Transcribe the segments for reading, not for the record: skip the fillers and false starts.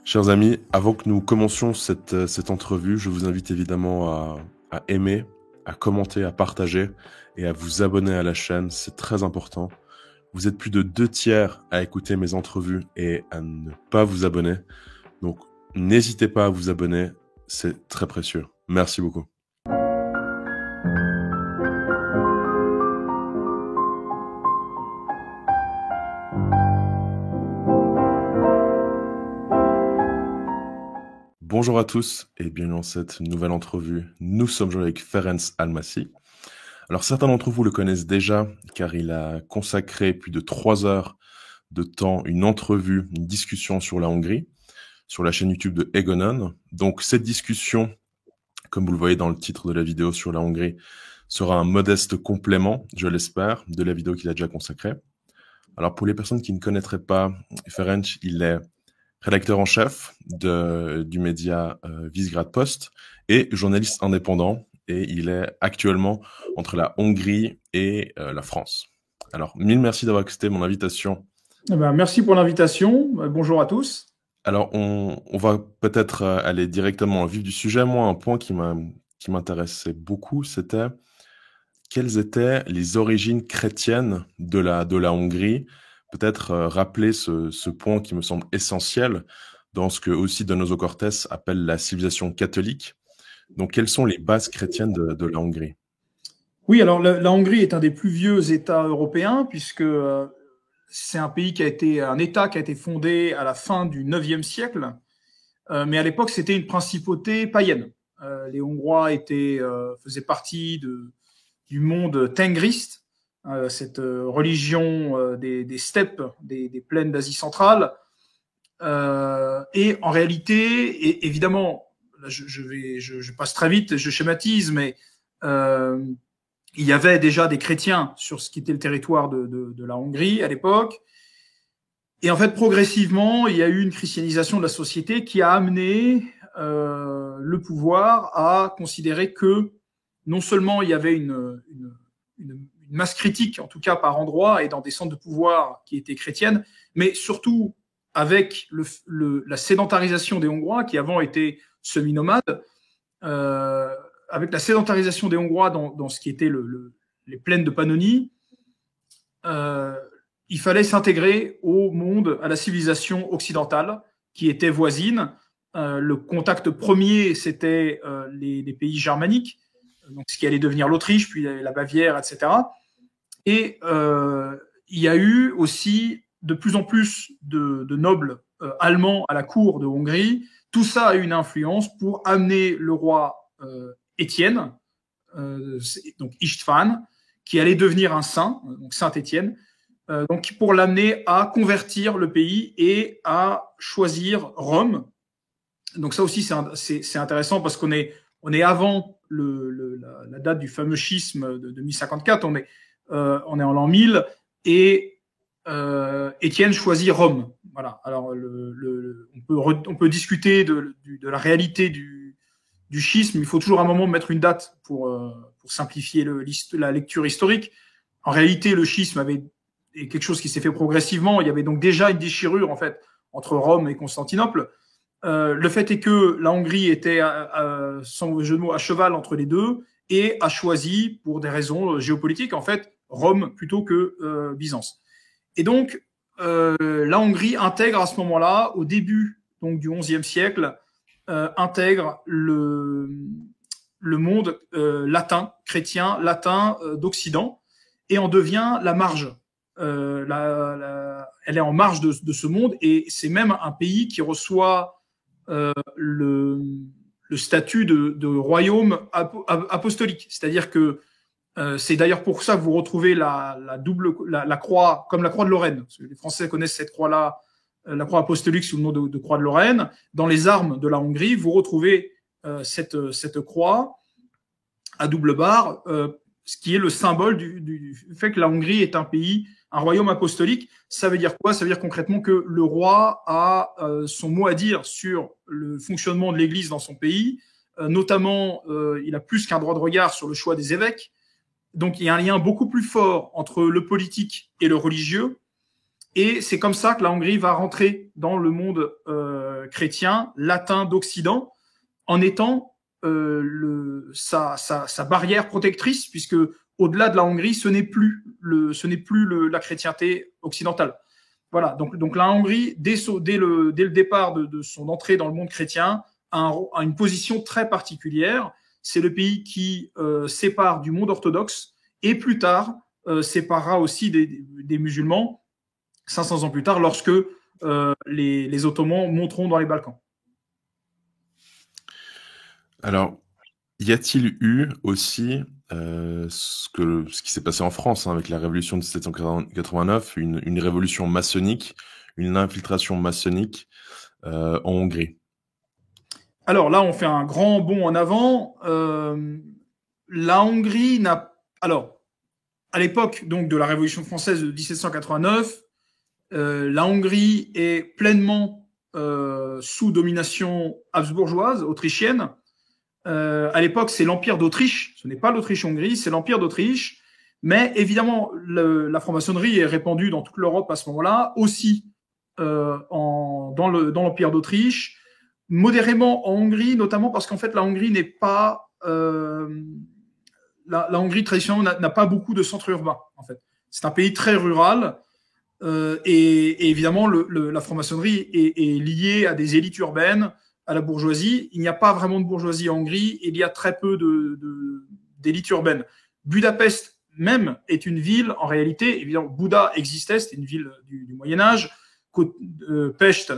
Chers amis, avant que nous commencions cette entrevue, je vous invite évidemment à aimer, à commenter, à partager et à vous abonner à la chaîne. C'est très important. Vous êtes plus de 2 tiers à écouter mes entrevues et à ne pas vous abonner. Donc, n'hésitez pas à vous abonner. C'est très précieux. Merci beaucoup. Bonjour à tous et bienvenue dans cette nouvelle entrevue. Nous sommes aujourd'hui avec Ferenc Almasi. Alors certains d'entre vous le connaissent déjà car il a consacré plus de 3 heures de temps, une entrevue, une discussion sur la Hongrie, sur la chaîne YouTube de Egonon. Donc cette discussion, comme vous le voyez dans le titre de la vidéo sur la Hongrie, sera un modeste complément, je l'espère, de la vidéo qu'il a déjà consacrée. Alors pour les personnes qui ne connaîtraient pas Ferenc, il est rédacteur en chef du média Visegrad Post et journaliste indépendant, et il est actuellement entre la Hongrie et la France. Alors, mille merci d'avoir accepté mon invitation. Merci pour l'invitation. Bonjour à tous. Alors, on va peut-être aller directement au vif du sujet. Moi, un point qui m'intéressait beaucoup, c'était quelles étaient les origines chrétiennes de la Hongrie. Peut-être rappeler ce point qui me semble essentiel dans ce que aussi Donoso Cortés appelle la civilisation catholique. Donc, quelles sont les bases chrétiennes de la Hongrie? Oui, alors la Hongrie est un des plus vieux États européens puisque c'est un État qui a été fondé à la fin du IXe siècle, mais à l'époque c'était une principauté païenne. Les Hongrois faisaient partie du monde tengriste, cette religion des steppes, des plaines d'Asie centrale. Et en réalité, évidemment, là, je passe très vite, je schématise, mais il y avait déjà des chrétiens sur ce qui était le territoire de la Hongrie à l'époque. Et en fait, progressivement, il y a eu une christianisation de la société qui a amené le pouvoir à considérer que non seulement il y avait une masse critique, en tout cas par endroits et dans des centres de pouvoir qui étaient chrétiennes, mais surtout avec la sédentarisation des Hongrois, qui avant étaient semi-nomades, avec la sédentarisation des Hongrois dans ce qui était les plaines de Pannonie, il fallait s'intégrer au monde, à la civilisation occidentale qui était voisine. Le contact premier, c'était les pays germaniques, donc ce qui allait devenir l'Autriche, puis la Bavière, etc. Et il y a eu aussi de plus en plus de nobles allemands à la cour de Hongrie. Tout ça a eu une influence pour amener le roi Étienne, donc István, qui allait devenir un saint, donc Saint Étienne, donc pour l'amener à convertir le pays et à choisir Rome. Donc ça aussi c'est intéressant parce qu'on est avant la date du fameux schisme de 1054. On est en l'an 1000 et Étienne choisit Rome. Voilà. Alors on peut discuter de la réalité du schisme. Il faut toujours à un moment mettre une date pour simplifier la lecture historique. En réalité, le schisme est quelque chose qui s'est fait progressivement. Il y avait donc déjà une déchirure en fait entre Rome et Constantinople. Le fait est que la Hongrie était, sans jeu de mots, à cheval entre les deux et a choisi, pour des raisons géopolitiques, en fait, Rome plutôt que Byzance. Et donc, la Hongrie intègre à ce moment-là, au début donc, du XIe siècle, intègre le monde latin, chrétien, latin d'Occident, et en devient la marge. Elle est en marge de ce monde, et c'est même un pays qui reçoit le statut de royaume apostolique. C'est-à-dire que c'est d'ailleurs pour ça que vous retrouvez la croix, comme la croix de Lorraine. Parce que les Français connaissent cette croix-là, la croix apostolique sous le nom de croix de Lorraine. Dans les armes de la Hongrie, vous retrouvez cette croix à double barre, ce qui est le symbole du fait que la Hongrie est un pays, un royaume apostolique. Ça veut dire quoi? Ça veut dire concrètement que le roi a son mot à dire sur le fonctionnement de l'Église dans son pays. Notamment, il a plus qu'un droit de regard sur le choix des évêques. Donc, il y a un lien beaucoup plus fort entre le politique et le religieux. Et c'est comme ça que la Hongrie va rentrer dans le monde chrétien latin d'Occident en étant sa barrière protectrice, puisque au-delà de la Hongrie, ce n'est plus la chrétienté occidentale. Voilà, donc la Hongrie, dès le départ de son entrée dans le monde chrétien, a une position très particulière. C'est le pays qui sépare du monde orthodoxe et plus tard séparera aussi des musulmans 500 ans plus tard lorsque les Ottomans monteront dans les Balkans. Alors, y a-t-il eu aussi ce qui s'est passé en France avec la révolution de 1789, une révolution maçonnique, une infiltration maçonnique en Hongrie? Alors là, on fait un grand bond en avant. La Hongrie n'a... Alors, à l'époque donc, de la Révolution française de 1789, la Hongrie est pleinement sous domination habsbourgeoise, autrichienne. À l'époque, c'est l'Empire d'Autriche. Ce n'est pas l'Autriche-Hongrie, c'est l'Empire d'Autriche. Mais évidemment, la franc-maçonnerie est répandue dans toute l'Europe à ce moment-là, aussi dans l'Empire d'Autriche, modérément en Hongrie, notamment parce qu'en fait, la Hongrie n'est pas... la Hongrie, traditionnellement, n'a pas beaucoup de centres urbains, en fait. C'est un pays très rural. Et évidemment, la franc-maçonnerie est liée à des élites urbaines, à la bourgeoisie. Il n'y a pas vraiment de bourgeoisie en Hongrie. Il y a très peu d'élites urbaines. Budapest même est une ville, en réalité, évidemment, Bouddha existait, c'était une ville du Moyen-Âge. Pest,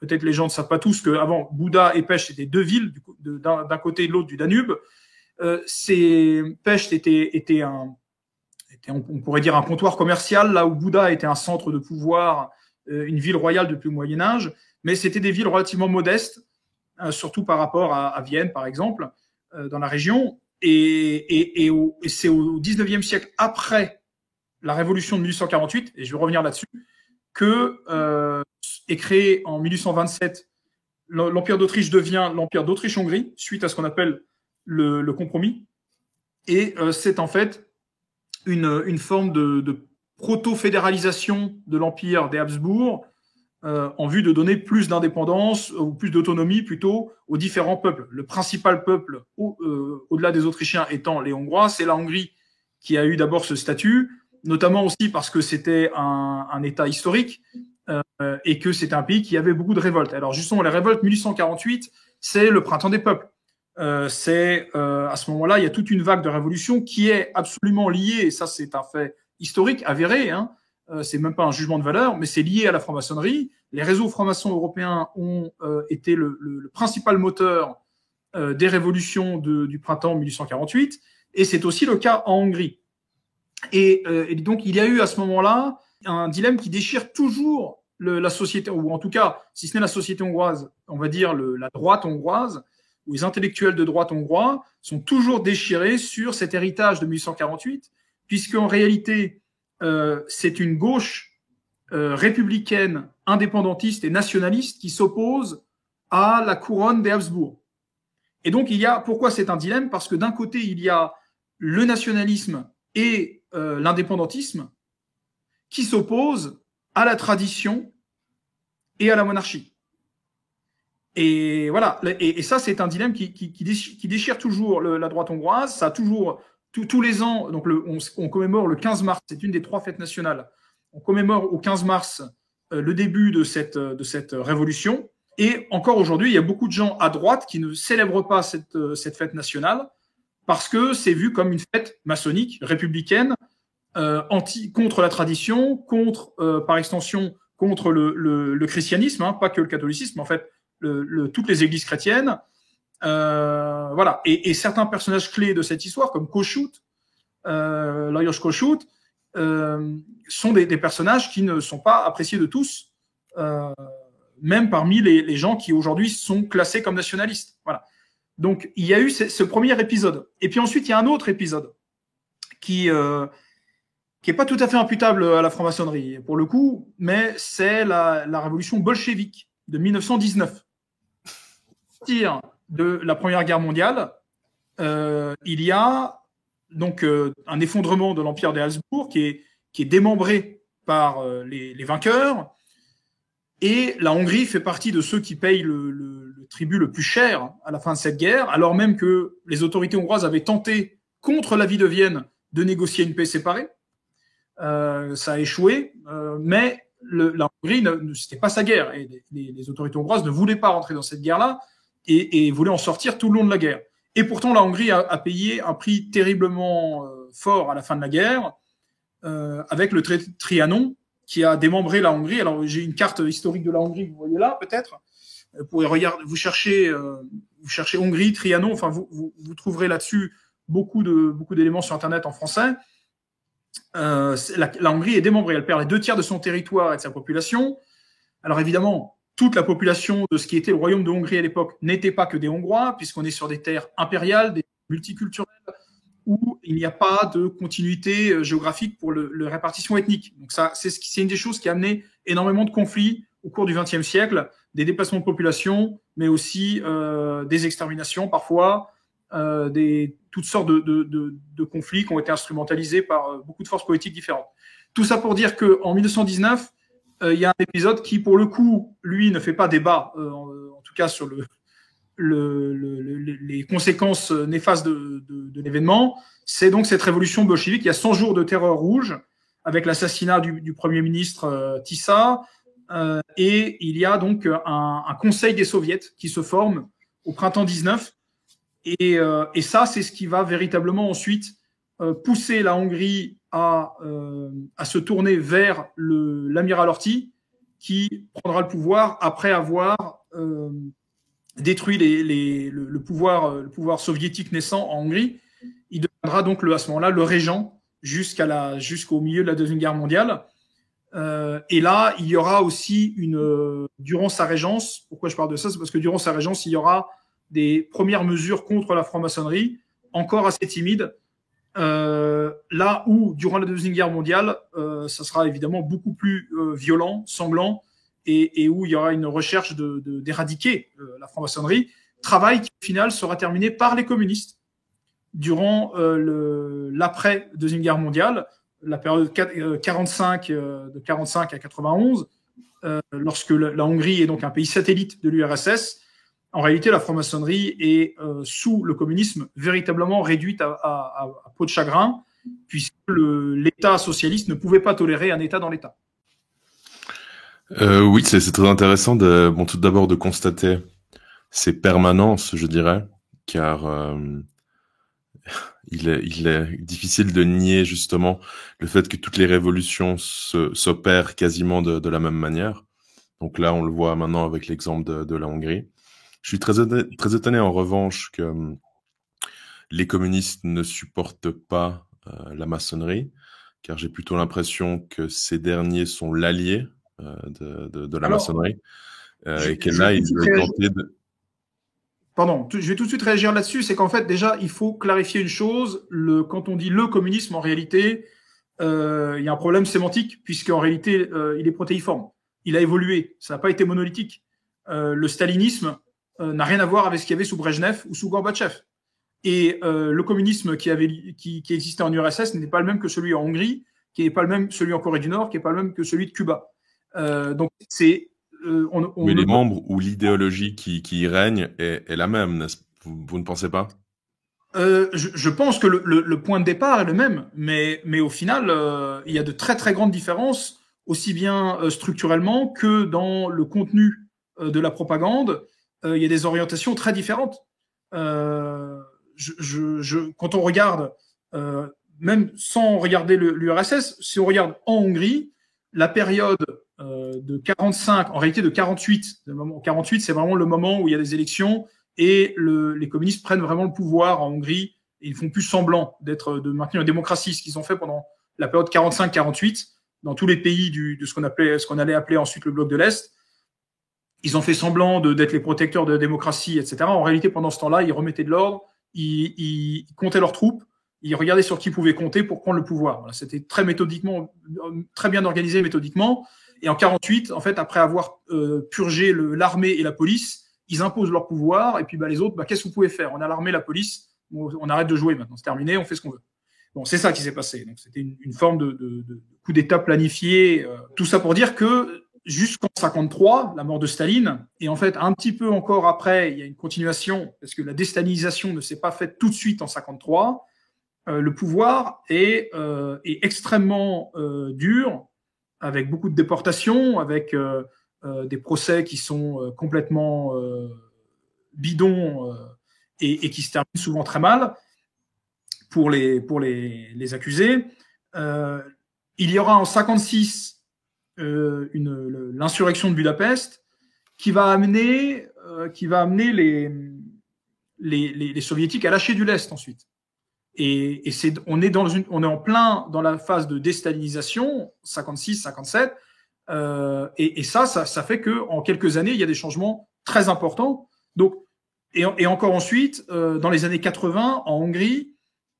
peut-être les gens ne savent pas tous qu'avant, Bouddha et Pest étaient deux villes, d'un côté et de l'autre du Danube. Pest était on pourrait dire un comptoir commercial, là où Bouddha était un centre de pouvoir, une ville royale depuis le Moyen-Âge, mais c'était des villes relativement modestes, surtout par rapport à Vienne, par exemple, dans la région. Et c'est au 19e siècle, après la Révolution de 1848, et je vais revenir là-dessus, que est créé en 1827 l'Empire d'Autriche devient l'Empire d'Autriche-Hongrie, suite à ce qu'on appelle le compromis. Et c'est en fait une forme de proto-fédéralisation de l'Empire des Habsbourg en vue de donner plus d'indépendance ou plus d'autonomie plutôt aux différents peuples. Le principal peuple au-delà des Autrichiens étant les Hongrois, c'est la Hongrie qui a eu d'abord ce statut, notamment aussi parce que c'était un État historique et que c'était un pays qui avait beaucoup de révoltes. Alors justement, les révoltes 1848, c'est le printemps des peuples. À ce moment-là, il y a toute une vague de révolution qui est absolument liée, et ça c'est un fait historique, avéré, hein, c'est même pas un jugement de valeur, mais c'est lié à la franc-maçonnerie. Les réseaux francs-maçons européens ont été le principal moteur des révolutions du printemps 1848, et c'est aussi le cas en Hongrie. Et donc il y a eu à ce moment-là un dilemme qui déchire toujours la société, ou en tout cas, si ce n'est la société hongroise, on va dire la droite hongroise, où les intellectuels de droite hongrois sont toujours déchirés sur cet héritage de 1848, puisqu'en réalité, c'est une gauche républicaine, indépendantiste et nationaliste qui s'oppose à la couronne des Habsbourg. Et donc, pourquoi c'est un dilemme? Parce que d'un côté, il y a le nationalisme et l'indépendantisme qui s'opposent à la tradition et à la monarchie. Et voilà, et ça c'est un dilemme qui déchire toujours la droite hongroise. Ça a toujours tous les ans, donc on commémore le 15 mars, c'est une des 3 fêtes nationales. On commémore au 15 mars le début de cette révolution. Et encore aujourd'hui, il y a beaucoup de gens à droite qui ne célèbrent pas cette fête nationale parce que c'est vu comme une fête maçonnique, républicaine, contre la tradition, par extension contre le christianisme, hein, pas que le catholicisme, en fait. Toutes les églises chrétiennes, voilà. Et certains personnages clés de cette histoire, comme Kossuth, Lajos Kossuth, sont des personnages qui ne sont pas appréciés de tous, même parmi les gens qui aujourd'hui sont classés comme nationalistes. Voilà. Donc il y a eu ce premier épisode. Et puis ensuite il y a un autre épisode qui est pas tout à fait imputable à la franc-maçonnerie pour le coup, mais c'est la révolution bolchevique de 1919. De la Première Guerre mondiale, il y a donc un effondrement de l'Empire des Habsbourg qui est démembré par les vainqueurs. Et la Hongrie fait partie de ceux qui payent le tribut le plus cher à la fin de cette guerre, alors même que les autorités hongroises avaient tenté, contre l'avis de Vienne, de négocier une paix séparée. Ça a échoué, mais la Hongrie, c'était pas sa guerre. Et les autorités hongroises ne voulaient pas rentrer dans cette guerre-là et voulaient en sortir tout le long de la guerre. Et pourtant, la Hongrie a payé un prix terriblement fort à la fin de la guerre, avec le traité de Trianon, qui a démembré la Hongrie. Alors, j'ai une carte historique de la Hongrie, vous voyez là, peut-être. Vous pourrez regarder, vous cherchez Hongrie, Trianon, enfin, vous trouverez là-dessus beaucoup d'éléments sur Internet en français. La Hongrie est démembrée, elle perd les 2/3 de son territoire et de sa population. Alors évidemment, toute la population de ce qui était le royaume de Hongrie à l'époque n'était pas que des Hongrois, puisqu'on est sur des terres impériales, des multiculturelles, où il n'y a pas de continuité géographique pour la répartition ethnique. Donc ça, c'est une des choses qui a amené énormément de conflits au cours du XXe siècle, des déplacements de population, mais aussi des exterminations parfois, toutes sortes de conflits qui ont été instrumentalisés par beaucoup de forces politiques différentes. Tout ça pour dire qu'en 1919, il y a un épisode qui, pour le coup, lui, ne fait pas débat, en tout cas sur les conséquences néfastes de l'événement. C'est donc cette révolution bolchevique. Il y a 100 jours de terreur rouge avec l'assassinat du Premier ministre Tissa, et il y a donc un conseil des soviets qui se forme au printemps 19. Et ça, c'est ce qui va véritablement ensuite pousser la Hongrie à se tourner vers l'amiral Horthy, qui prendra le pouvoir après avoir détruit le pouvoir soviétique naissant en Hongrie. Il deviendra donc à ce moment-là le régent jusqu'au milieu de la Deuxième Guerre mondiale. Et là, il y aura aussi durant sa régence, pourquoi je parle de ça, c'est parce que durant sa régence, il y aura des premières mesures contre la franc-maçonnerie, encore assez timides, là où, durant la Deuxième Guerre mondiale, ça sera évidemment beaucoup plus violent, sanglant, et où il y aura une recherche d'éradiquer la franc-maçonnerie, travail qui, au final, sera terminé par les communistes durant l'après-Deuxième Guerre mondiale, la période 45, de 45 à 91, lorsque la Hongrie est donc un pays satellite de l'URSS. En réalité, la franc-maçonnerie est, sous le communisme, véritablement réduite à peau de chagrin, puisque l'État socialiste ne pouvait pas tolérer un État dans l'État. Oui, c'est très intéressant tout d'abord de constater ces permanences, je dirais, car il est difficile de nier justement le fait que toutes les révolutions s'opèrent quasiment de la même manière. Donc là, on le voit maintenant avec l'exemple de la Hongrie. Je suis très étonné en revanche que les communistes ne supportent pas la maçonnerie, car j'ai plutôt l'impression que ces derniers sont l'allié de la maçonnerie, et que là, ils veulent tenter de... Pardon, je vais tout de suite réagir là-dessus. C'est qu'en fait, déjà, il faut clarifier une chose. Quand on dit le communisme, en réalité, il y a un problème sémantique, puisqu'en réalité, il est protéiforme. Il a évolué. Ça n'a pas été monolithique. Le stalinisme n'a rien à voir avec ce qu'il y avait sous Brejnev ou sous Gorbatchev. Et le communisme qui existait en URSS n'était pas le même que celui en Hongrie, qui n'est pas le même celui en Corée du Nord, qui n'est pas le même que celui de Cuba. Donc, c'est... Mais les membres ou l'idéologie qui y règne est la même, vous ne pensez pas? Je pense que le point de départ est le même, mais au final, il y a de très très grandes différences, aussi bien structurellement que dans le contenu de la propagande. Il y a des orientations très différentes. Quand on regarde, même sans regarder l'URSS, si on regarde en Hongrie, la période de 45, en réalité de 48, 48, c'est vraiment le moment où il y a des élections et les communistes prennent vraiment le pouvoir en Hongrie et ils font plus semblant de maintenir une démocratie, ce qu'ils ont fait pendant la période 45-48 dans tous les pays de ce qu'on allait appeler ensuite le bloc de l'Est. Ils ont fait semblant d'être les protecteurs de la démocratie, etc. En réalité, pendant ce temps-là, ils remettaient de l'ordre, ils comptaient leurs troupes, ils regardaient sur qui pouvaient compter pour prendre le pouvoir. Voilà, c'était très bien organisé méthodiquement. Et en 48, en fait, après avoir purgé l'armée et la police, ils imposent leur pouvoir. Et puis les autres, qu'est-ce que vous pouvez faire? On a l'armée, la police, on arrête de jouer maintenant, c'est terminé, on fait ce qu'on veut. Bon, c'est ça qui s'est passé. Donc, c'était une forme de coup d'État planifié. Tout ça pour dire que jusqu'en 53, la mort de Staline. Et en fait, un petit peu encore après, il y a une continuation, parce que la déstalinisation ne s'est pas faite tout de suite en 53. Le pouvoir est extrêmement dur, avec beaucoup de déportations, avec des procès qui sont complètement bidons et qui se terminent souvent très mal pour les accusés. Il y aura en 56 l'insurrection de Budapest qui va amener les soviétiques à lâcher du lest ensuite. Et on est en plein dans la phase de déstalinisation, 56, 57, et ça fait que en quelques années, il y a des changements très importants. Donc, et encore ensuite, dans les années 80, en Hongrie,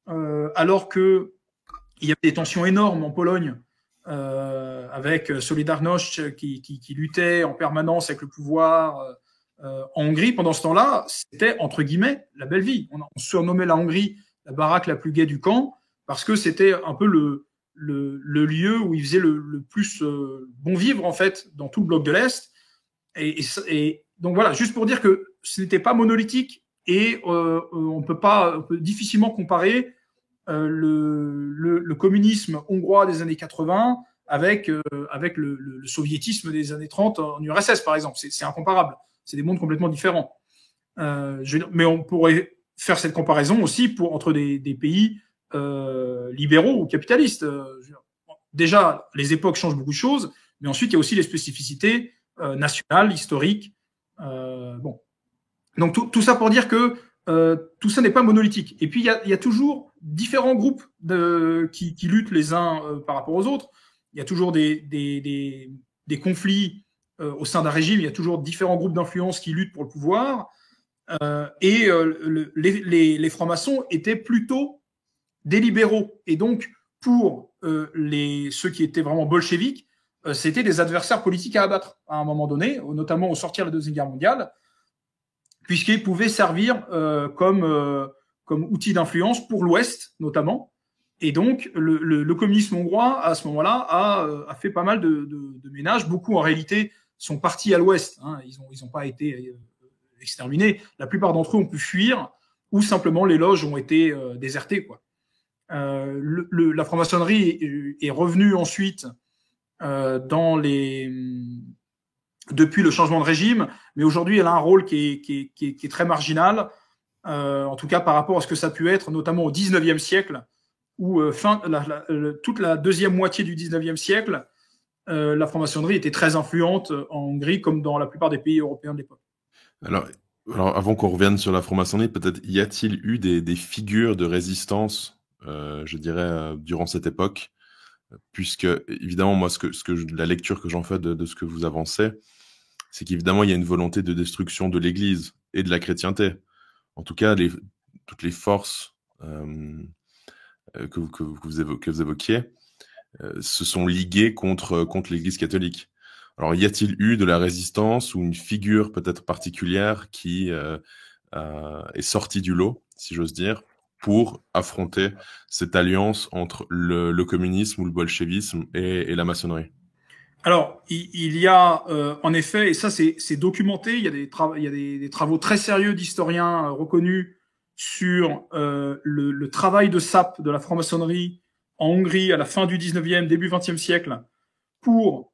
alors que il y avait des tensions énormes en Pologne, avec Solidarność qui luttait en permanence avec le pouvoir en Hongrie. Pendant ce temps-là, c'était entre guillemets la belle vie. On surnommait la Hongrie la baraque la plus gaie du camp parce que c'était un peu le lieu où il faisait le plus bon vivre en fait dans tout le bloc de l'Est. Et donc voilà, juste pour dire que ce n'était pas monolithique et on peut difficilement comparer le communisme hongrois des années 80 avec le soviétisme des années 30 en URSS, par exemple. C'est incomparable. C'est des mondes complètement différents. Mais on pourrait faire cette comparaison aussi entre des pays libéraux ou capitalistes. Déjà, les époques changent beaucoup de choses, mais ensuite, il y a aussi les spécificités nationales, historiques. Bon. Donc, tout ça pour dire que tout ça n'est pas monolithique. Et puis, il y a toujours différents groupes qui luttent les uns par rapport aux autres. Il y a toujours des conflits au sein d'un régime. Il y a toujours différents groupes d'influence qui luttent pour le pouvoir. Les francs-maçons étaient plutôt des libéraux. Et donc, pour ceux qui étaient vraiment bolcheviques, c'était des adversaires politiques à abattre à un moment donné, notamment au sortir de la Deuxième Guerre mondiale, puisqu'ils pouvaient servir comme outil d'influence pour l'Ouest, notamment. Et donc, le communisme hongrois, à ce moment-là, a fait pas mal de ménages. Beaucoup, en réalité, sont partis à l'Ouest. Hein. Ils ont pas été exterminés. La plupart d'entre eux ont pu fuir, ou simplement les loges ont été désertées, quoi. La franc-maçonnerie est revenue ensuite depuis le changement de régime, mais aujourd'hui, elle a un rôle qui est très marginal, en tout cas par rapport à ce que ça a pu être, notamment au XIXe siècle, où toute la deuxième moitié du XIXe siècle, la franc-maçonnerie était très influente en Hongrie, comme dans la plupart des pays européens de l'époque. Alors, avant qu'on revienne sur la franc-maçonnerie, peut-être y a-t-il eu des figures de résistance, je dirais, durant cette époque? Puisque, évidemment, moi, la lecture que j'en fais de ce que vous avancez, c'est qu'évidemment, il y a une volonté de destruction de l'Église et de la chrétienté. En tout cas, toutes les forces que vous évoquiez se sont liguées contre l'Église catholique. Alors, y a-t-il eu de la résistance ou une figure peut-être particulière qui est sortie du lot, si j'ose dire, pour affronter cette alliance entre le communisme ou le bolchevisme et la maçonnerie? Alors, il y a en effet, et ça c'est documenté, il y a des travaux très sérieux d'historiens reconnus sur le travail de sape de la franc-maçonnerie en Hongrie à la fin du 19e, début 20e siècle pour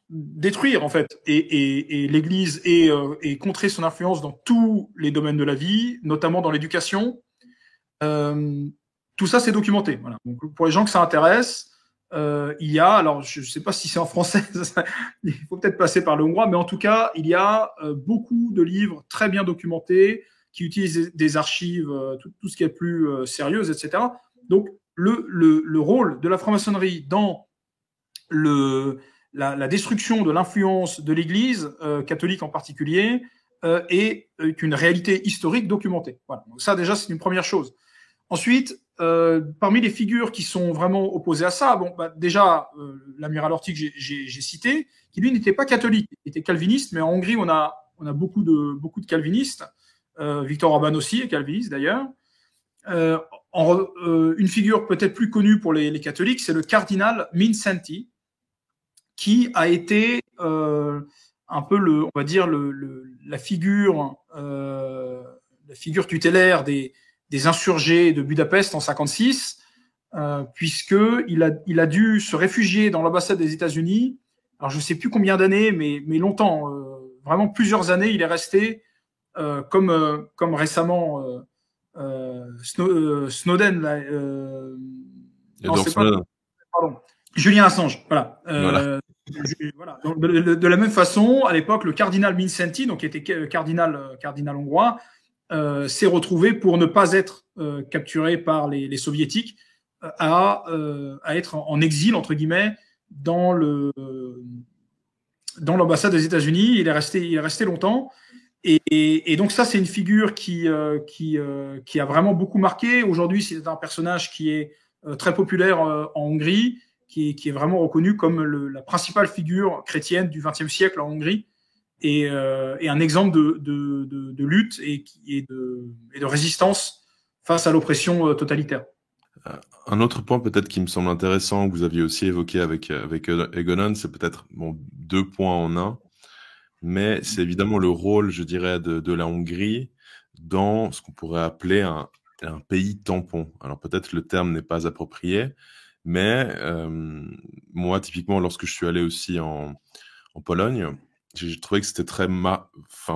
détruire en fait et l'Église et contrer son influence dans tous les domaines de la vie, notamment dans l'éducation. Tout ça c'est documenté. Voilà. Donc, pour les gens que ça intéresse, il y a, alors je ne sais pas si c'est en français, il faut peut-être passer par le hongrois, mais en tout cas, il y a beaucoup de livres très bien documentés qui utilisent des archives, tout ce qui est plus sérieuse, etc. Donc, le rôle de la franc-maçonnerie dans la destruction de l'influence de l'Église, catholique en particulier, est une réalité historique documentée. Voilà. Donc ça, déjà, c'est une première chose. Ensuite, parmi les figures qui sont vraiment opposées à ça, déjà, l'amiral Horthy que j'ai cité, qui lui n'était pas catholique, il était calviniste, mais en Hongrie, on a beaucoup de calvinistes. Viktor Orban aussi est calviniste, d'ailleurs. Une figure peut-être plus connue pour les catholiques, c'est le cardinal Mindszenty, qui a été un peu on va dire la figure tutélaire des insurgés de Budapest en 56, puisque il a dû se réfugier dans l'ambassade des États-Unis. Alors je sais plus combien d'années, mais longtemps, vraiment plusieurs années, il est resté comme récemment Snowden. Là, non, c'est pas. Pardon. Julian Assange. Voilà. Voilà. Donc, de la même façon, à l'époque, le cardinal Mindszenty, donc qui était cardinal hongrois, s'est retrouvé pour ne pas être capturé par les soviétiques à être en exil entre guillemets dans l'ambassade des États-Unis. Il est resté longtemps. Et donc ça, c'est une figure qui a vraiment beaucoup marqué. Aujourd'hui, c'est un personnage qui est très populaire en Hongrie, qui est vraiment reconnu comme la principale figure chrétienne du XXe siècle en Hongrie, et un exemple de lutte et de résistance face à l'oppression totalitaire. Un autre point peut-être qui me semble intéressant, que vous aviez aussi évoqué avec Egonon, c'est peut-être deux points en un. Mais c'est évidemment le rôle, je dirais, de la Hongrie dans ce qu'on pourrait appeler un pays tampon. Alors peut-être le terme n'est pas approprié, mais moi, typiquement, lorsque je suis allé aussi en Pologne, j'ai trouvé que c'était très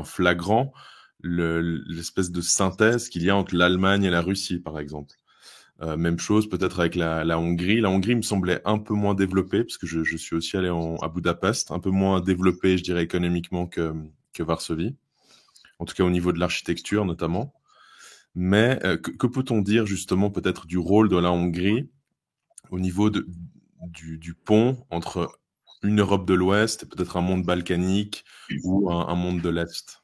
flagrant l'espèce de synthèse qu'il y a entre l'Allemagne et la Russie, par exemple. Même chose peut-être avec la Hongrie. La Hongrie me semblait un peu moins développée, parce que je suis aussi allé à Budapest, un peu moins développée, je dirais, économiquement que Varsovie, en tout cas au niveau de l'architecture notamment. Mais que peut-on dire justement peut-être du rôle de la Hongrie au niveau du pont entre une Europe de l'Ouest et peut-être un monde balkanique ou un monde de l'Est?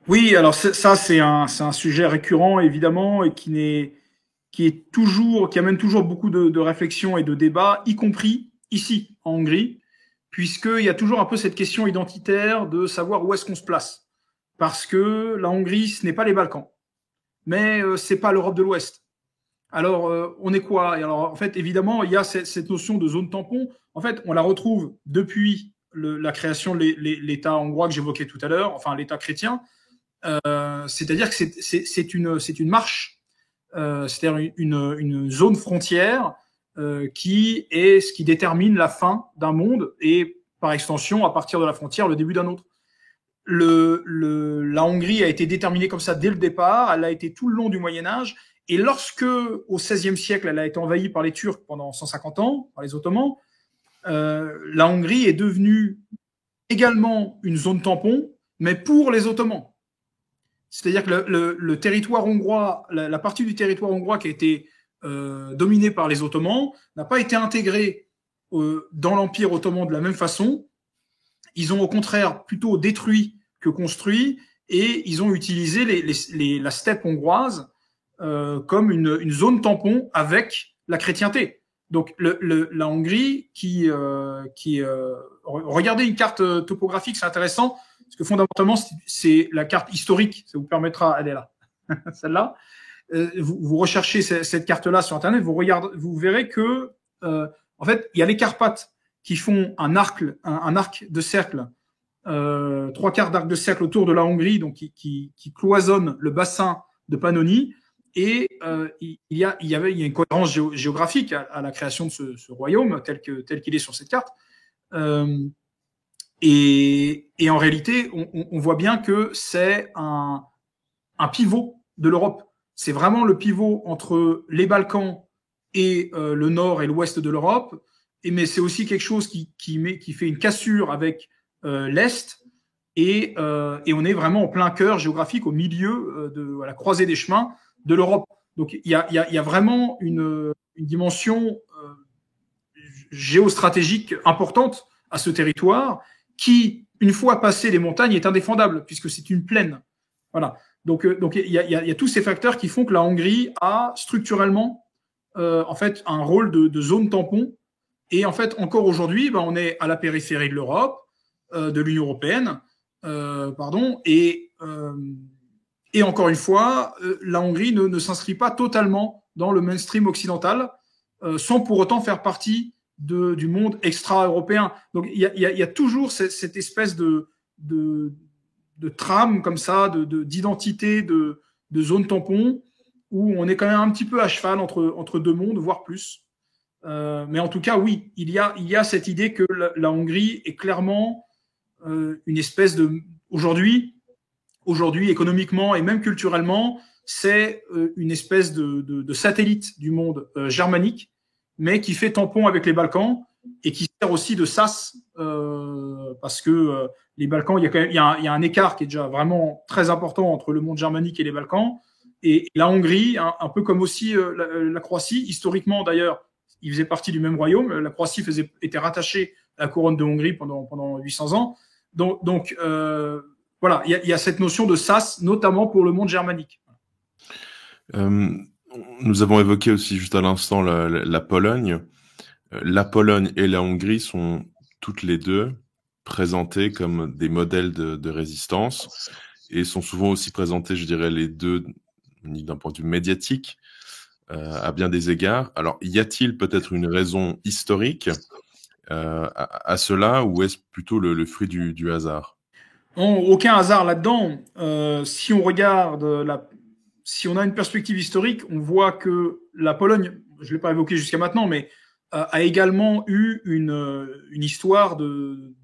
Oui, alors ça c'est un sujet récurrent évidemment, et qui amène toujours beaucoup de réflexions et de débats, y compris ici en Hongrie, puisqu'il y a toujours un peu cette question identitaire de savoir où est-ce qu'on se place. Parce que la Hongrie, ce n'est pas les Balkans, mais c'est pas l'Europe de l'Ouest. Alors, on est quoi? Et alors, en fait, évidemment, il y a cette notion de zone tampon. En fait, on la retrouve depuis la création de l'État hongrois que j'évoquais tout à l'heure, enfin l'État chrétien. C'est-à-dire que c'est une marche, c'est-à-dire une zone frontière qui est ce qui détermine la fin d'un monde et, par extension, à partir de la frontière, le début d'un autre. La Hongrie a été déterminée comme ça dès le départ. Elle a été tout le long du Moyen Âge. Et lorsque, au XVIe siècle, elle a été envahie par les Turcs pendant 150 ans, par les Ottomans, la Hongrie est devenue également une zone tampon, mais pour les Ottomans. C'est-à-dire que le territoire hongrois, la partie du territoire hongrois qui a été dominée par les Ottomans, n'a pas été intégrée dans l'Empire ottoman de la même façon. Ils ont au contraire plutôt détruit que construit, et ils ont utilisé la steppe hongroise comme une zone tampon avec la chrétienté. Donc la Hongrie regardez une carte topographique, c'est intéressant, parce que fondamentalement c'est la carte historique, ça vous permettra, elle est là, celle-là. Vous recherchez cette carte-là sur Internet, vous verrez que en fait il y a les Carpates qui font un arc de cercle, 3/4 d'arc de cercle autour de la Hongrie, donc qui cloisonne le bassin de Pannonie. Et il y a une cohérence géographique à la création de ce royaume tel qu'il est sur cette carte. Et en réalité, on voit bien que c'est un pivot de l'Europe. C'est vraiment le pivot entre les Balkans et le nord et l'ouest de l'Europe. Mais c'est aussi quelque chose qui fait une cassure avec l'Est. Et on est vraiment en plein cœur géographique, au milieu à la croisée des chemins de l'Europe. Donc il y a vraiment une dimension géostratégique importante à ce territoire qui, une fois passé les montagnes, est indéfendable puisque c'est une plaine. Voilà. Donc il y a tous ces facteurs qui font que la Hongrie a structurellement en fait un rôle de zone tampon. Et en fait, encore aujourd'hui, on est à la périphérie de l'Europe, de l'Union européenne, et encore une fois, la Hongrie ne s'inscrit pas totalement dans le mainstream occidental, sans pour autant faire partie du monde extra-européen. Donc il y a toujours cette espèce de trame comme ça, d'identité, de zone tampon, où on est quand même un petit peu à cheval entre deux mondes, voire plus. Mais en tout cas, oui, il y a cette idée que la Hongrie est clairement une espèce de... Aujourd'hui, économiquement et même culturellement, c'est une espèce de satellite du monde germanique, mais qui fait tampon avec les Balkans et qui sert aussi de sas, parce que les Balkans, il y a un écart qui est déjà vraiment très important entre le monde germanique et les Balkans. Et la Hongrie, un peu comme aussi la Croatie, historiquement d'ailleurs, ils faisaient partie du même royaume. La Croatie était rattachée à la couronne de Hongrie pendant 800 ans. Donc voilà, il y a cette notion de sas, notamment pour le monde germanique. Nous avons évoqué aussi juste à l'instant la Pologne. La Pologne et la Hongrie sont toutes les deux présentées comme des modèles de résistance et sont souvent aussi présentées, je dirais, les deux d'un point de vue médiatique à bien des égards. Alors, y a-t-il peut-être une raison historique à cela, ou est-ce plutôt le fruit du hasard? Non, aucun hasard là-dedans. Si on regarde si on a une perspective historique, on voit que la Pologne, je ne l'ai pas évoqué jusqu'à maintenant, mais a également eu une histoire de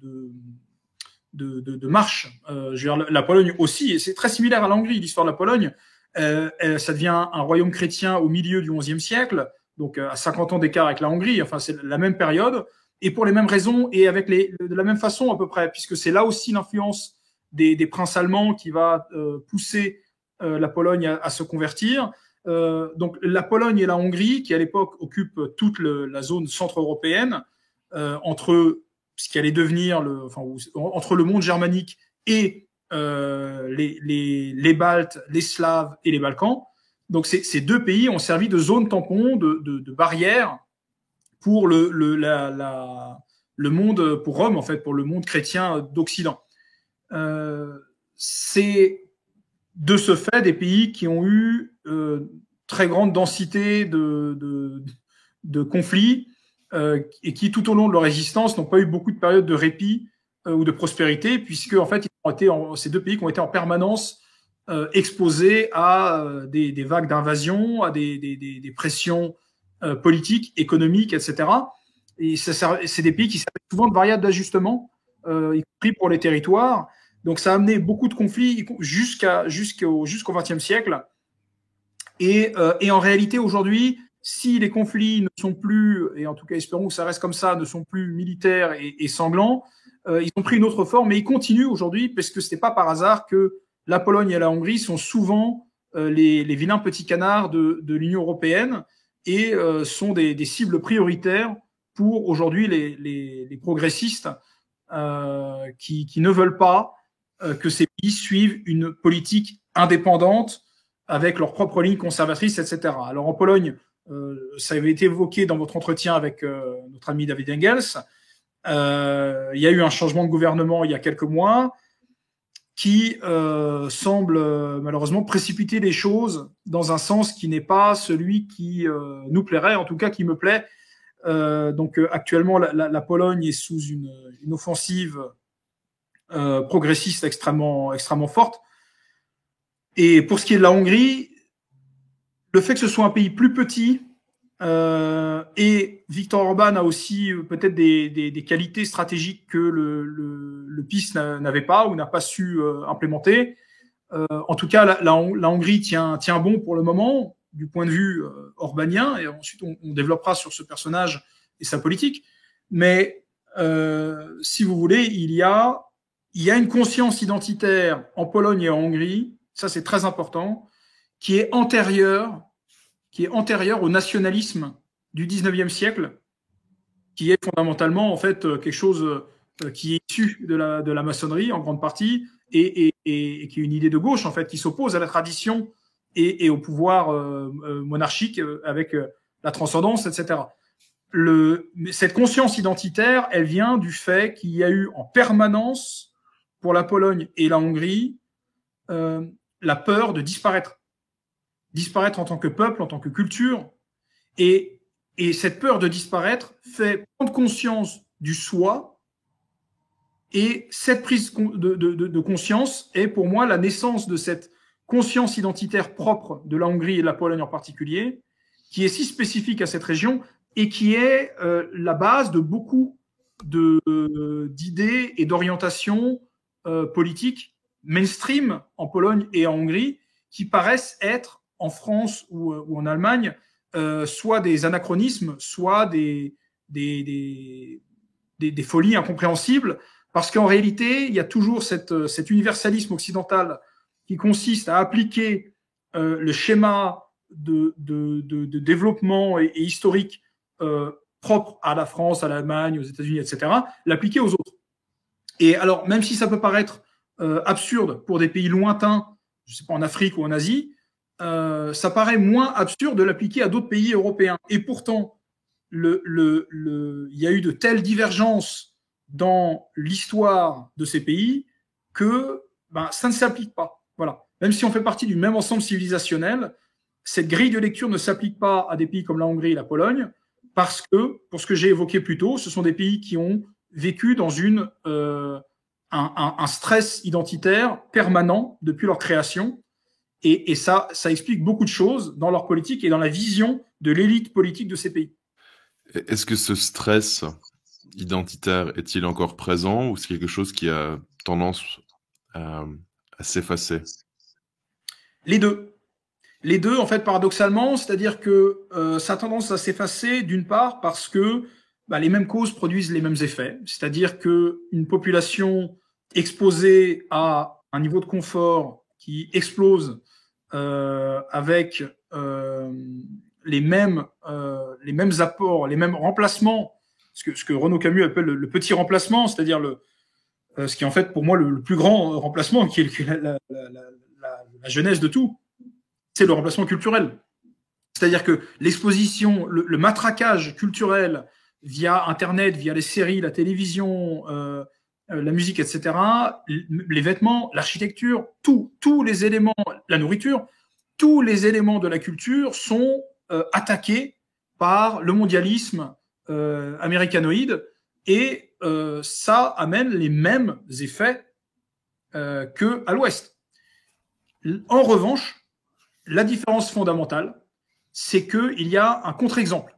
marche. Je veux dire, la Pologne aussi, et c'est très similaire à la Hongrie, l'histoire de la Pologne. Ça devient un royaume chrétien au milieu du XIe siècle, donc à 50 ans d'écart avec la Hongrie. Enfin, c'est la même période, et pour les mêmes raisons, et de la même façon à peu près, puisque c'est là aussi l'influence des princes allemands qui va pousser la Pologne à se convertir. Donc la Pologne et la Hongrie, qui à l'époque occupent toute la zone centre-européenne, entre ce qui allait devenir entre le monde germanique et les Baltes, les Slaves et les Balkans. Donc ces deux pays ont servi de zone tampon, de barrière pour le monde, pour Rome en fait, pour le monde chrétien d'Occident. C'est de ce fait des pays qui ont eu très grande densité de conflits et qui, tout au long de leur existence, n'ont pas eu beaucoup de périodes de répit ou de prospérité, puisque en fait, ces deux pays qui ont été en permanence exposés à des vagues d'invasion, à des pressions politiques, économiques, etc. Et c'est des pays qui servent souvent de variable d'ajustement, y compris pour les territoires. Donc ça a amené beaucoup de conflits jusqu'au XXe siècle. Et en réalité, aujourd'hui, si les conflits ne sont plus, et en tout cas espérons que ça reste comme ça, ne sont plus militaires et sanglants, ils ont pris une autre forme, mais ils continuent aujourd'hui, parce que ce n'est pas par hasard que la Pologne et la Hongrie sont souvent les vilains petits canards de l'Union européenne et sont des cibles prioritaires pour aujourd'hui les progressistes qui ne veulent pas que ces pays suivent une politique indépendante avec leurs propres lignes conservatrices, etc. Alors en Pologne, ça avait été évoqué dans votre entretien avec notre ami David Engels. Il y a eu un changement de gouvernement il y a quelques mois qui semble malheureusement précipiter les choses dans un sens qui n'est pas celui qui nous plairait, en tout cas qui me plaît. Donc actuellement, la Pologne est sous une offensive progressiste extrêmement forte. Et pour ce qui est de la Hongrie, le fait que ce soit un pays plus petit, et Viktor Orban a aussi peut-être des qualités stratégiques que le PiS n'avait pas ou n'a pas su implémenter. En tout cas, la Hongrie tient bon pour le moment du point de vue orbanien, et ensuite on développera sur ce personnage et sa politique. Mais si vous voulez, il y a une conscience identitaire en Pologne et en Hongrie, ça c'est très important, qui est antérieure au nationalisme du 19e siècle, qui est fondamentalement en fait quelque chose qui est issu de la maçonnerie en grande partie et qui est une idée de gauche en fait qui s'oppose à la tradition et au pouvoir monarchique avec la transcendance, etc. Cette conscience identitaire, elle vient du fait qu'il y a eu en permanence pour la Pologne et la Hongrie la peur de disparaître en tant que peuple, en tant que culture. Et Et cette peur de disparaître fait prendre conscience du soi. Et cette prise de conscience est pour moi la naissance de cette conscience identitaire propre de la Hongrie et de la Pologne en particulier, qui est si spécifique à cette région et qui est la base de beaucoup d'idées et d'orientations politiques mainstream en Pologne et en Hongrie qui paraissent être en France ou en Allemagne soit des anachronismes, soit des folies incompréhensibles, parce qu'en réalité, il y a toujours cet universalisme occidental qui consiste à appliquer le schéma de développement et historique propre à la France, à l'Allemagne, aux États-Unis, etc., l'appliquer aux autres. Et alors, même si ça peut paraître absurde pour des pays lointains, je ne sais pas, en Afrique ou en Asie, ça paraît moins absurde de l'appliquer à d'autres pays européens. Et pourtant, il y a eu de telles divergences dans l'histoire de ces pays que ça ne s'applique pas. Voilà. Même si on fait partie du même ensemble civilisationnel, cette grille de lecture ne s'applique pas à des pays comme la Hongrie et la Pologne parce que, pour ce que j'ai évoqué plus tôt, ce sont des pays qui ont vécu dans un stress identitaire permanent depuis leur création. Et ça explique beaucoup de choses dans leur politique et dans la vision de l'élite politique de ces pays. Est-ce que ce stress identitaire est-il encore présent ou c'est quelque chose qui a tendance à s'effacer? Les deux. Les deux, en fait, paradoxalement, c'est-à-dire que ça a tendance à s'effacer d'une part parce que les mêmes causes produisent les mêmes effets. C'est-à-dire qu'une population exposée à un niveau de confort qui explose avec les mêmes apports, les mêmes remplacements, ce que Renaud Camus appelle le petit remplacement, c'est-à-dire ce qui est en fait pour moi le plus grand remplacement, qui est la genèse de tout, c'est le remplacement culturel. C'est-à-dire que l'exposition, le matraquage culturel via Internet, via les séries, la télévision, la musique, etc., les vêtements, l'architecture, tous les éléments, la nourriture, tous les éléments de la culture sont attaqués par le mondialisme américanoïde et ça amène les mêmes effets qu'à l'Ouest. En revanche, la différence fondamentale, c'est qu'il y a un contre-exemple.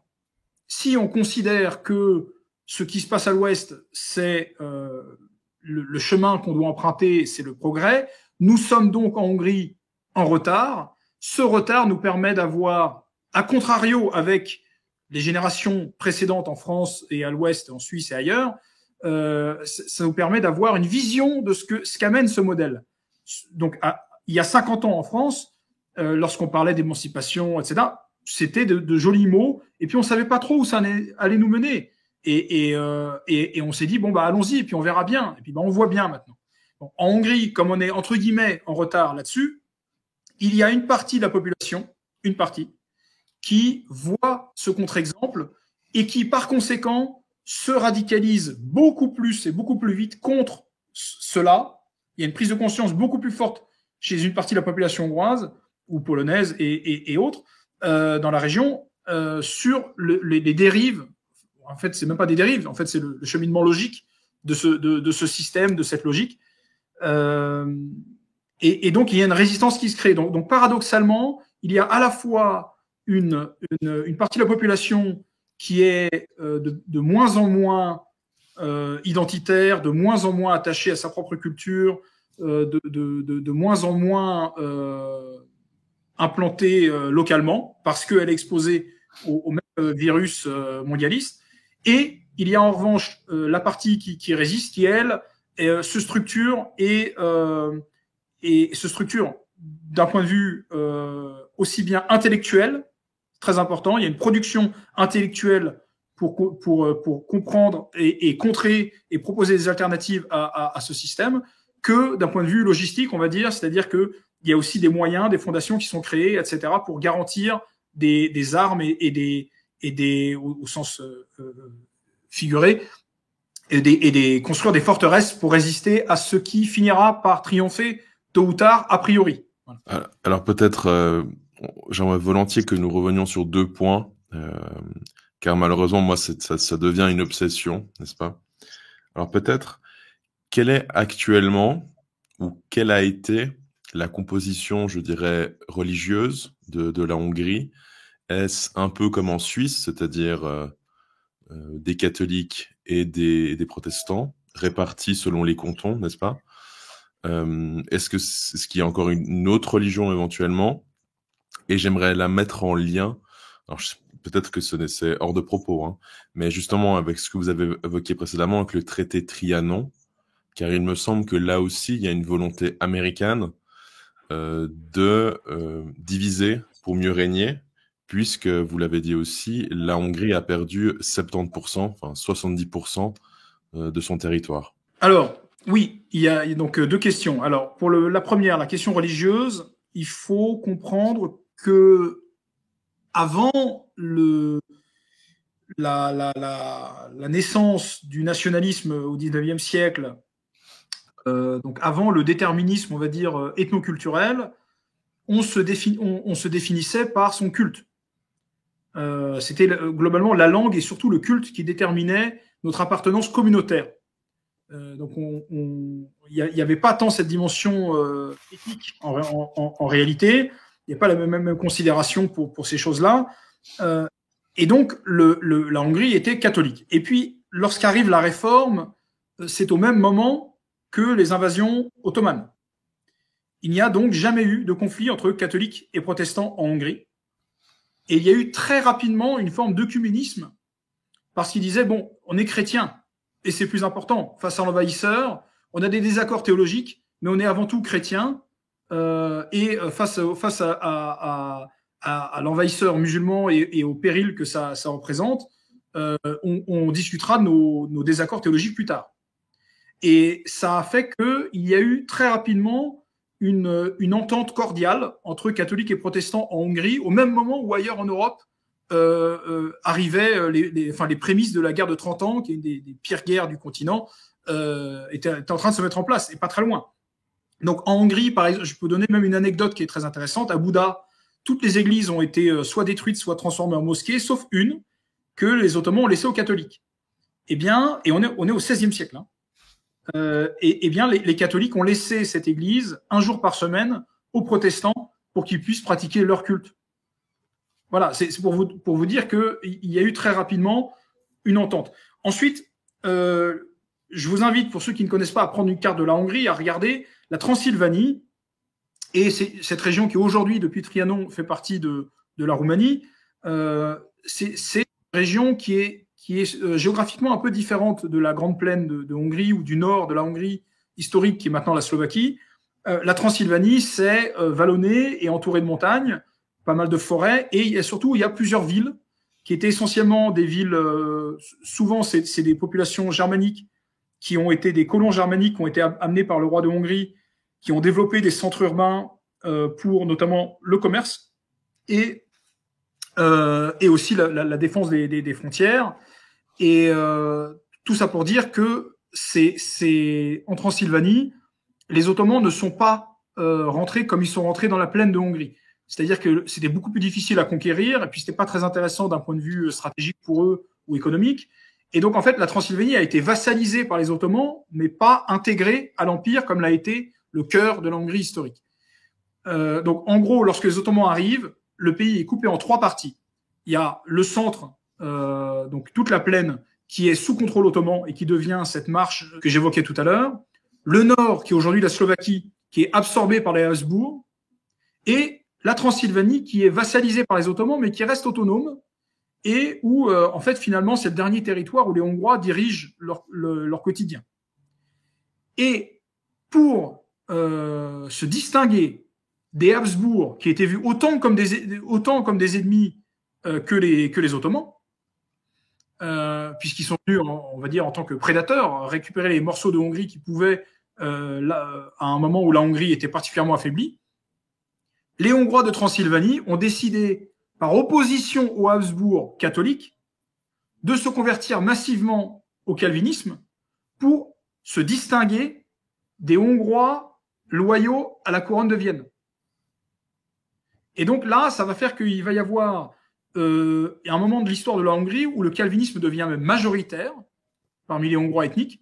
Si on considère que ce qui se passe à l'Ouest, c'est le chemin qu'on doit emprunter, c'est le progrès, nous sommes donc en Hongrie en retard. Ce retard nous permet d'avoir, à contrario avec les générations précédentes en France et à l'Ouest, en Suisse et ailleurs, ça nous permet d'avoir une vision de ce qu'amène ce modèle. Donc, il y a 50 ans en France, lorsqu'on parlait d'émancipation, etc., c'était de jolis mots, et puis on savait pas trop où ça allait nous mener. Et on s'est dit, bon, allons-y, et puis on verra bien. Et puis on voit bien maintenant. Bon, en Hongrie, comme on est, entre guillemets, en retard là-dessus, il y a une partie de la population, une partie, qui voit ce contre-exemple et qui, par conséquent, se radicalise beaucoup plus et beaucoup plus vite contre cela. Il y a une prise de conscience beaucoup plus forte chez une partie de la population hongroise ou polonaise et autres dans la région sur les dérives. En fait, c'est même pas des dérives. En fait, c'est le cheminement logique de ce système, de cette logique. Et donc, il y a une résistance qui se crée. Donc paradoxalement, il y a à la fois une partie de la population qui est de moins en moins identitaire, de moins en moins attachée à sa propre culture, de moins en moins implantée localement, parce qu'elle est exposée au même virus mondialiste. Et il y a en revanche la partie qui résiste, qui, elle, se structure et se structure d'un point de vue aussi bien intellectuel, très important. Il y a une production intellectuelle pour comprendre et contrer et proposer des alternatives à ce système, que d'un point de vue logistique, on va dire, c'est-à-dire qu'il y a aussi des moyens, des fondations qui sont créées, etc., pour garantir des armes et des au sens figuré, et construire des forteresses pour résister à ce qui finira par triompher tôt ou tard, a priori. Voilà. Alors peut-être, j'aimerais volontiers que nous revenions sur 2 points car malheureusement, moi, ça devient une obsession, n'est-ce pas? Alors peut-être, quelle est actuellement ou quelle a été la composition, je dirais, religieuse de la Hongrie? Est-ce un peu comme en Suisse, c'est-à-dire des catholiques et des protestants, répartis selon les cantons, n'est-ce pas? Est-ce qu'il y a encore une autre religion éventuellement? Et j'aimerais la mettre en lien. Alors, peut-être que c'est hors de propos, hein, mais justement avec ce que vous avez évoqué précédemment, avec le traité Trianon, car il me semble que là aussi, il y a une volonté américaine de diviser pour mieux régner, puisque, vous l'avez dit aussi, la Hongrie a perdu 70%, enfin 70% de son territoire. Alors, oui, il y a donc deux questions. Alors, pour la première, la question religieuse, il faut comprendre que avant la naissance du nationalisme au XIXe siècle, donc avant le déterminisme, on va dire, ethnoculturel, on se définissait par son culte. C'était globalement la langue et surtout le culte qui déterminait notre appartenance communautaire. Donc, il n'y avait pas tant cette dimension ethnique en réalité. Il n'y a pas la même considération pour ces choses-là. Et donc, la Hongrie était catholique. Et puis, lorsqu'arrive la réforme, c'est au même moment que les invasions ottomanes. Il n'y a donc jamais eu de conflit entre catholiques et protestants en Hongrie. Et il y a eu très rapidement une forme d'œcuménisme parce qu'ils disaient, bon, on est chrétien, et c'est plus important. Face à l'envahisseur, on a des désaccords théologiques, mais on est avant tout chrétien. Et face à l'envahisseur musulman et au péril que ça représente, on discutera de nos désaccords théologiques plus tard. Et ça a fait qu'il y a eu très rapidement une entente cordiale entre catholiques et protestants en Hongrie, au même moment où ailleurs en Europe, arrivaient les prémices de la guerre de 30 ans, qui est une des pires guerres du continent, était en train de se mettre en place, et pas très loin. Donc en Hongrie, par exemple, je peux donner même une anecdote qui est très intéressante. À Bouddha, toutes les églises ont été soit détruites, soit transformées en mosquées, sauf une que les Ottomans ont laissée aux catholiques. Eh bien, et on est au XVIe siècle. Hein. Et bien, les catholiques ont laissé cette église un jour par semaine aux protestants pour qu'ils puissent pratiquer leur culte. Voilà, c'est pour vous dire qu'il y a eu très rapidement une entente. Ensuite, je vous invite, pour ceux qui ne connaissent pas, à prendre une carte de la Hongrie, à regarder la Transylvanie, et c'est cette région qui aujourd'hui, depuis Trianon, fait partie de la Roumanie. C'est une région qui est géographiquement un peu différente de la grande plaine de Hongrie ou du nord de la Hongrie historique, qui est maintenant la Slovaquie. La Transylvanie, c'est vallonné et entouré de montagnes, pas mal de forêts, et surtout, il y a plusieurs villes qui étaient essentiellement des villes, souvent c'est des populations germaniques qui ont été des colons germaniques qui ont été amenés par le roi de Hongrie, qui ont développé des centres urbains pour notamment le commerce et aussi la défense des frontières. Et tout ça pour dire que c'est en Transylvanie, les Ottomans ne sont pas rentrés comme ils sont rentrés dans la plaine de Hongrie. C'est-à-dire que c'était beaucoup plus difficile à conquérir, et puis c'était pas très intéressant d'un point de vue stratégique pour eux ou économique. Et donc, en fait, la Transylvanie a été vassalisée par les Ottomans, mais pas intégrée à l'Empire comme l'a été le cœur de la Hongrie historique. Donc, en gros, lorsque les Ottomans arrivent, le pays est coupé en trois parties. Il y a le centre, donc toute la plaine, qui est sous contrôle ottoman et qui devient cette marche que j'évoquais tout à l'heure. Le nord, qui est aujourd'hui la Slovaquie, qui est absorbée par les Habsbourg. Et la Transylvanie, qui est vassalisée par les Ottomans, mais qui reste autonome, et où, en fait, finalement, c'est le dernier territoire où les Hongrois dirigent leur quotidien. Et pour se distinguer des Habsbourg, qui étaient vus autant comme des ennemis que les Ottomans, puisqu'ils sont venus, on va dire, en tant que prédateurs, récupérer les morceaux de Hongrie qui pouvaient, à un moment où la Hongrie était particulièrement affaiblie, les Hongrois de Transylvanie ont décidé, par opposition aux Habsbourg catholiques, de se convertir massivement au calvinisme pour se distinguer des Hongrois loyaux à la couronne de Vienne. Et donc là, ça va faire qu'il va y avoir il y a un moment de l'histoire de la Hongrie où le calvinisme devient même majoritaire parmi les Hongrois ethniques,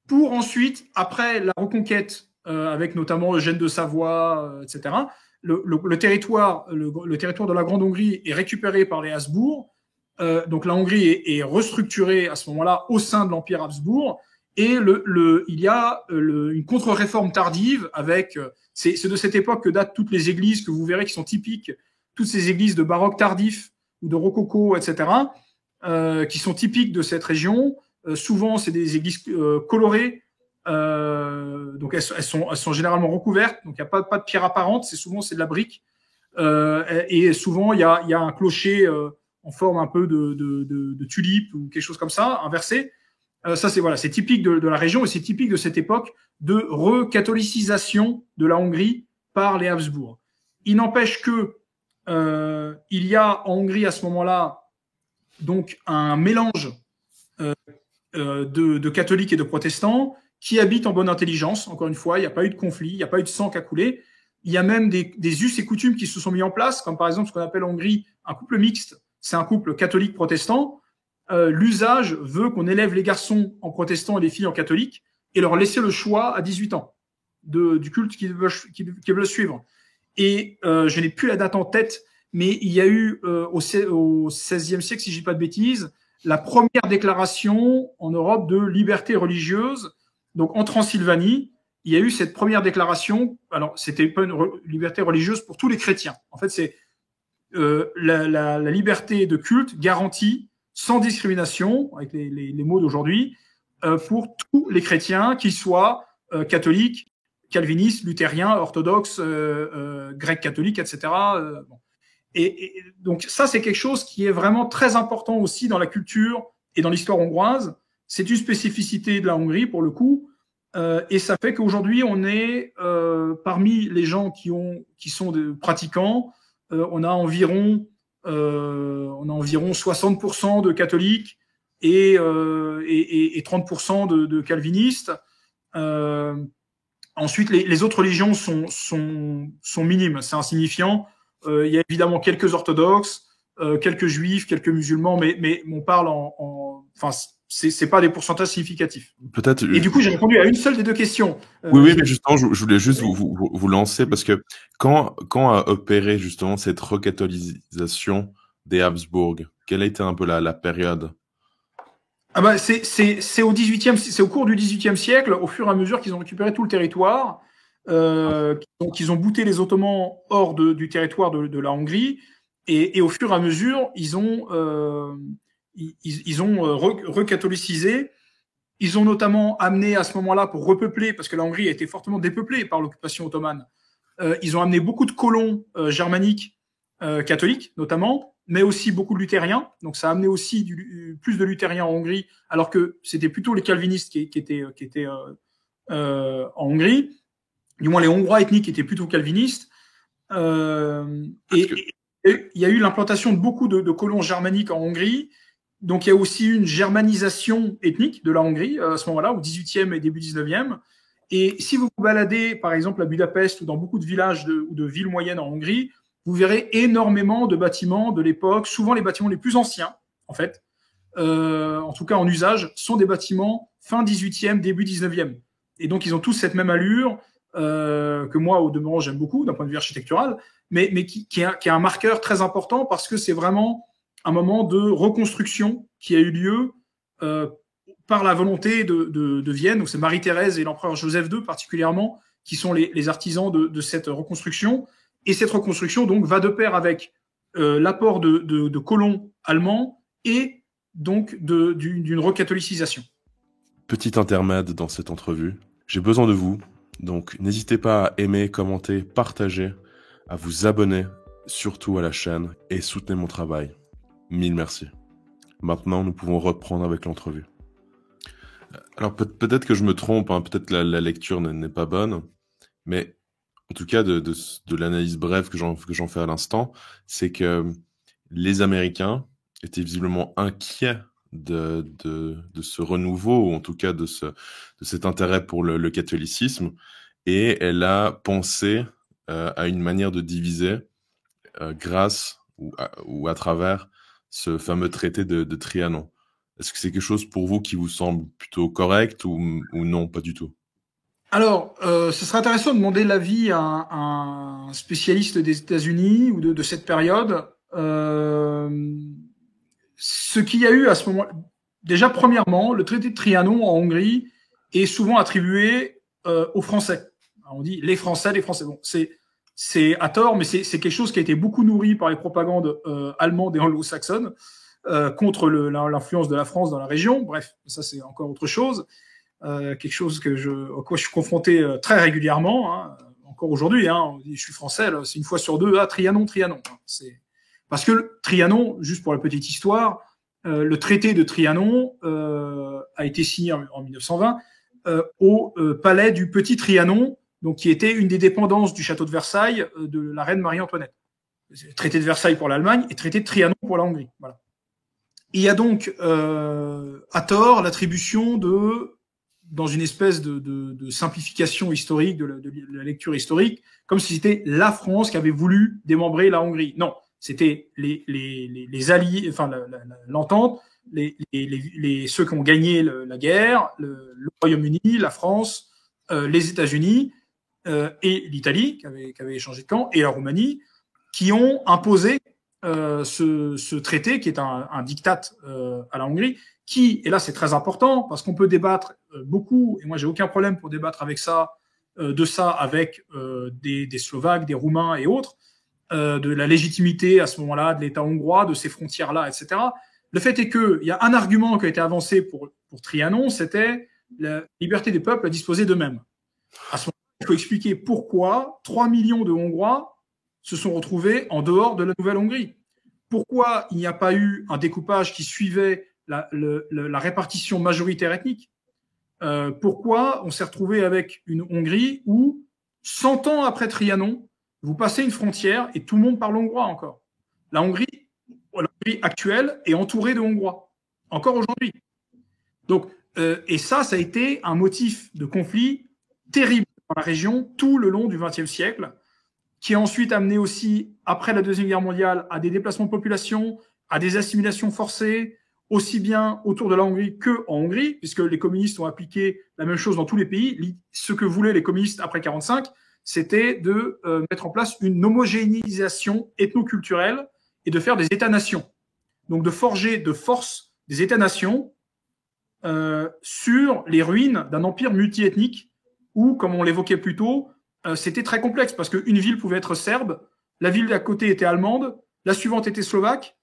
pour ensuite, après la reconquête, avec notamment Eugène de Savoie, etc., le territoire de la Grande Hongrie est récupéré par les Habsbourg. Donc la Hongrie est restructurée à ce moment-là au sein de l'Empire Habsbourg. Et il y a une contre-réforme tardive avec. C'est de cette époque que datent toutes les églises que vous verrez qui sont typiques, toutes ces églises de baroque tardif ou de rococo, etc., qui sont typiques de cette région. Souvent, c'est des églises colorées. Donc elles sont généralement recouvertes. Donc il n'y a pas de pierre apparente. C'est de la brique. Et souvent, il y a un clocher en forme un peu de tulipe ou quelque chose comme ça, inversé. Ça, c'est typique de la région et c'est typique de cette époque de recatholicisation de la Hongrie par les Habsbourg. Il n'empêche que il y a en Hongrie à ce moment-là donc un mélange de catholiques et de protestants qui habitent en bonne intelligence. Encore une fois, il n'y a pas eu de conflit, il n'y a pas eu de sang qui a coulé. Il y a même des us et coutumes qui se sont mis en place, comme par exemple ce qu'on appelle en Hongrie un couple mixte. C'est un couple catholique-protestant. L'usage veut qu'on élève les garçons en protestant et les filles en catholique et leur laisser le choix à 18 ans du culte qu'ils veulent suivre. Et je n'ai plus la date en tête, mais il y a eu au XVIe siècle, si je dis pas de bêtises, la première déclaration en Europe de liberté religieuse. Donc en Transylvanie, il y a eu cette première déclaration. Alors c'était pas une liberté religieuse pour tous les chrétiens. En fait, c'est la liberté de culte garantie sans discrimination, avec les mots d'aujourd'hui, pour tous les chrétiens, qu'ils soient catholiques, calvinistes, luthériens, orthodoxes, grecs catholiques, etc. Bon. Et donc ça, c'est quelque chose qui est vraiment très important aussi dans la culture et dans l'histoire hongroise. C'est une spécificité de la Hongrie, pour le coup. Et ça fait qu'aujourd'hui, on est parmi les gens qui sont des pratiquants, on a environ 60% de catholiques et 30% de calvinistes. Ensuite, les autres religions sont minimes, c'est insignifiant. Il y a évidemment quelques orthodoxes, quelques juifs, quelques musulmans, mais on parle enfin, c'est pas des pourcentages significatifs. Peut-être. Et du coup, j'ai répondu à une seule des deux questions. Oui, mais justement, je voulais juste vous lancer parce que quand a opéré justement cette recatholisation des Habsbourg, quelle a été un peu la période? Ah bah c'est au cours du XVIIIe siècle, au fur et à mesure qu'ils ont récupéré tout le territoire, qu'ils ont bouté les Ottomans hors du territoire de la Hongrie, et au fur et à mesure, ils ont recatholicisé. Ils ont notamment amené à ce moment-là, pour repeupler, parce que la Hongrie a été fortement dépeuplée par l'occupation ottomane, ils ont amené beaucoup de colons germaniques catholiques, notamment, mais aussi beaucoup de luthériens. Donc ça a amené aussi plus de luthériens en Hongrie, alors que c'était plutôt les calvinistes qui étaient en Hongrie. Du moins, les Hongrois ethniques étaient plutôt calvinistes. Et il y a eu l'implantation de beaucoup de colons germaniques en Hongrie. Donc il y a aussi une germanisation ethnique de la Hongrie à ce moment-là, au XVIIIe et début XIXe. Et si vous vous baladez, par exemple, à Budapest ou dans beaucoup de villages ou de villes moyennes en Hongrie, vous verrez énormément de bâtiments de l'époque. Souvent, les bâtiments les plus anciens, en fait, en tout cas en usage, sont des bâtiments fin 18e, début 19e. Et donc, ils ont tous cette même allure que moi, au demeurant, j'aime beaucoup d'un point de vue architectural, mais qui est un marqueur très important parce que c'est vraiment un moment de reconstruction qui a eu lieu par la volonté de Vienne. Donc, c'est Marie-Thérèse et l'empereur Joseph II particulièrement qui sont les artisans de cette reconstruction. Et cette reconstruction donc va de pair avec l'apport de colons allemands et donc d'une recatholicisation. Petit intermède dans cette entrevue. J'ai besoin de vous, donc n'hésitez pas à aimer, commenter, partager, à vous abonner, surtout à la chaîne, et soutenez mon travail. Mille merci. Maintenant, nous pouvons reprendre avec l'entrevue. Alors peut-être que je me trompe, hein, peut-être la lecture n'est pas bonne, mais en tout cas de l'analyse brève que j'en fais à l'instant, c'est que les Américains étaient visiblement inquiets de ce renouveau, ou en tout cas de cet intérêt pour le catholicisme, et elle a pensé à une manière de diviser grâce ou à travers ce fameux traité de Trianon. Est-ce que c'est quelque chose pour vous qui vous semble plutôt correct ou non, pas du tout? Alors, ce serait intéressant de demander l'avis à un spécialiste des États-Unis ou de cette période. Ce qu'il y a eu à ce moment, déjà premièrement, le traité de Trianon en Hongrie est souvent attribué aux Français. Alors, on dit les Français, les Français. Bon, c'est à tort, mais c'est quelque chose qui a été beaucoup nourri par les propagandes allemandes et anglo-saxonnes contre l'influence de la France dans la région. Bref, ça c'est encore autre chose. Quelque chose à quoi je suis confronté très régulièrement, hein, encore aujourd'hui. Hein, je suis français, c'est une fois sur deux, Trianon, Trianon. C'est parce que Trianon, juste pour la petite histoire, le traité de Trianon a été signé en 1920 au palais du Petit Trianon, donc qui était une des dépendances du château de Versailles de la reine Marie-Antoinette. Traité de Versailles pour l'Allemagne et traité de Trianon pour la Hongrie. Voilà. Il y a donc à tort l'attribution dans une espèce de simplification historique de la lecture historique, comme si c'était la France qui avait voulu démembrer la Hongrie. Non, c'était les alliés, enfin l'entente, ceux qui ont gagné la guerre, le Royaume-Uni, la France, les États-Unis et l'Italie qui avait échangé de camp, et la Roumanie, qui ont imposé ce traité qui est un diktat à la Hongrie, qui, et là c'est très important, parce qu'on peut débattre beaucoup, et moi j'ai aucun problème pour débattre avec de ça avec des Slovaques, des Roumains et autres, de la légitimité à ce moment-là de l'État hongrois, de ces frontières-là, etc. Le fait est qu'il y a un argument qui a été avancé pour Trianon, c'était la liberté des peuples à disposer d'eux-mêmes. À ce moment-là, il faut expliquer pourquoi 3 millions de Hongrois se sont retrouvés en dehors de la Nouvelle-Hongrie. Pourquoi il n'y a pas eu un découpage qui suivait la répartition majoritaire ethnique? Pourquoi on s'est retrouvé avec une Hongrie où, 100 ans après Trianon, vous passez une frontière et tout le monde parle hongrois encore? La Hongrie actuelle est entourée de Hongrois, encore aujourd'hui. Donc, et ça a été un motif de conflit terrible dans la région tout le long du XXe siècle, qui a ensuite amené aussi, après la Deuxième Guerre mondiale, à des déplacements de population, à des assimilations forcées, aussi bien autour de la Hongrie qu'en Hongrie, puisque les communistes ont appliqué la même chose dans tous les pays. Ce que voulaient les communistes après 1945, c'était de mettre en place une homogénéisation ethno-culturelle et de faire des États-nations. Donc de forger de force des États-nations sur les ruines d'un empire multiethnique où, comme on l'évoquait plus tôt, c'était très complexe parce qu'une ville pouvait être serbe, la ville d'à côté était allemande, la suivante était slovaque,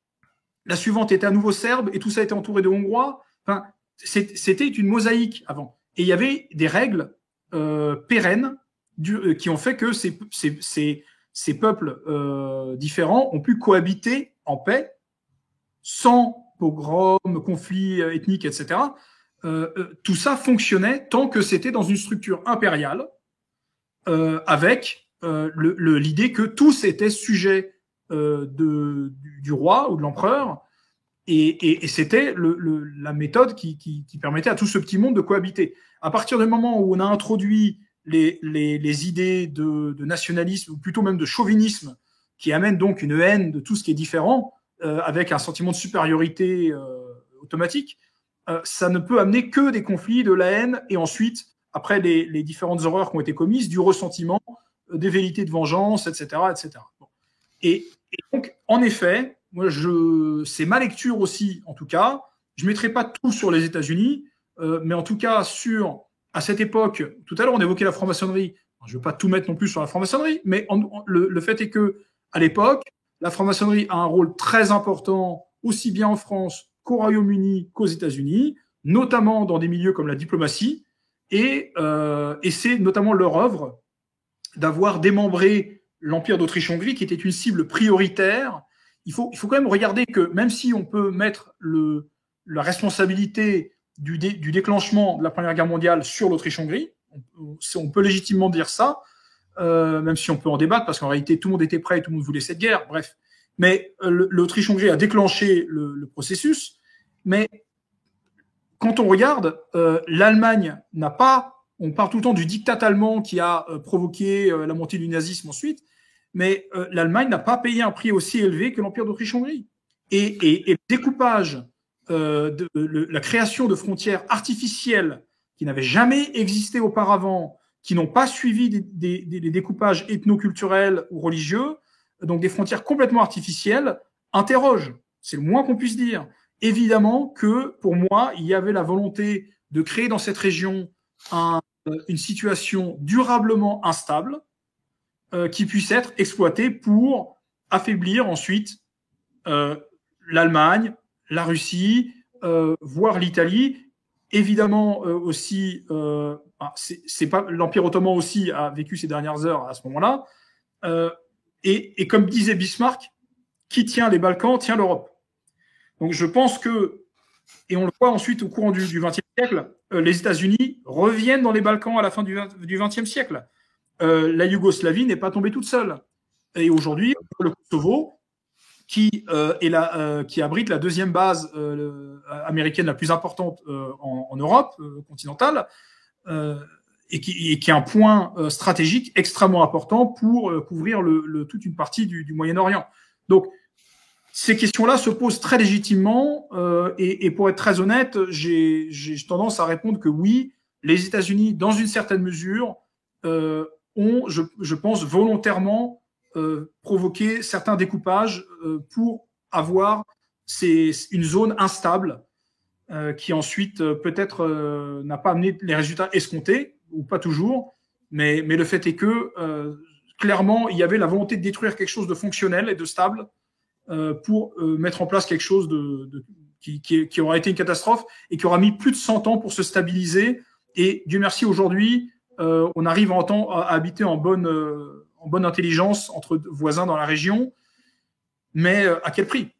la suivante était à nouveau serbe, et tout ça était entouré de hongrois. Enfin, c'était une mosaïque avant. Et il y avait des règles pérennes qui ont fait que ces peuples différents ont pu cohabiter en paix, sans pogrom, conflits ethniques, etc. Tout ça fonctionnait tant que c'était dans une structure impériale, avec l'idée que tous étaient sujets du roi ou de l'empereur, et c'était la méthode qui permettait à tout ce petit monde de cohabiter. À partir du moment où on a introduit les idées de nationalisme, ou plutôt même de chauvinisme, qui amènent donc une haine de tout ce qui est différent, avec un sentiment de supériorité automatique, ça ne peut amener que des conflits, de la haine, et ensuite, après les différentes horreurs qui ont été commises, du ressentiment, des velléités de vengeance, etc. etc. Bon. Et donc, en effet, moi, c'est ma lecture aussi, en tout cas. Je ne mettrai pas tout sur les États-Unis, mais en tout cas, à cette époque, tout à l'heure, on évoquait la franc-maçonnerie. Je ne veux pas tout mettre non plus sur la franc-maçonnerie, mais le fait est que, à l'époque, la franc-maçonnerie a un rôle très important, aussi bien en France qu'au Royaume-Uni qu'aux États-Unis, notamment dans des milieux comme la diplomatie, et c'est notamment leur œuvre d'avoir démembré l'Empire d'Autriche-Hongrie, qui était une cible prioritaire. Il faut quand même regarder que, même si on peut mettre la responsabilité du déclenchement de la Première Guerre mondiale sur l'Autriche-Hongrie, on peut légitimement dire ça, même si on peut en débattre, parce qu'en réalité, tout le monde était prêt et tout le monde voulait cette guerre, bref. Mais l'Autriche-Hongrie a déclenché le processus, mais quand on regarde, l'Allemagne n'a pas, on parle tout le temps du diktat allemand qui a provoqué la montée du nazisme ensuite, mais l'Allemagne n'a pas payé un prix aussi élevé que l'Empire d'Autriche-Hongrie. Et le découpage, la création de frontières artificielles qui n'avaient jamais existé auparavant, qui n'ont pas suivi des découpages ethno-culturels ou religieux, donc des frontières complètement artificielles, interrogent. C'est le moins qu'on puisse dire. Évidemment que, pour moi, il y avait la volonté de créer dans cette région une situation durablement instable qui puisse être exploitée pour affaiblir ensuite l'Allemagne, la Russie, voire l'Italie. Évidemment aussi, c'est pas l'Empire ottoman aussi a vécu ces dernières heures à ce moment-là. Et comme disait Bismarck, qui tient les Balkans tient l'Europe. Donc je pense que, et on le voit ensuite au courant du XXe siècle, les États-Unis reviennent dans les Balkans à la fin du XXe siècle. La Yougoslavie n'est pas tombée toute seule. Et aujourd'hui, le Kosovo, qui abrite la deuxième base américaine la plus importante en Europe continentale, et qui est un point stratégique extrêmement important pour couvrir toute une partie du Moyen-Orient. Donc, ces questions-là se posent très légitimement, et pour être très honnête, j'ai tendance à répondre que oui, les États-Unis, dans une certaine mesure, ont, je pense, volontairement provoqué certains découpages pour avoir une zone instable qui ensuite peut-être n'a pas amené les résultats escomptés, ou pas toujours, mais le fait est que clairement, il y avait la volonté de détruire quelque chose de fonctionnel et de stable pour mettre en place quelque chose qui aura été une catastrophe et qui aura mis plus de 100 ans pour se stabiliser. Et Dieu merci, aujourd'hui, on arrive à habiter en bonne intelligence entre voisins dans la région, mais à quel prix?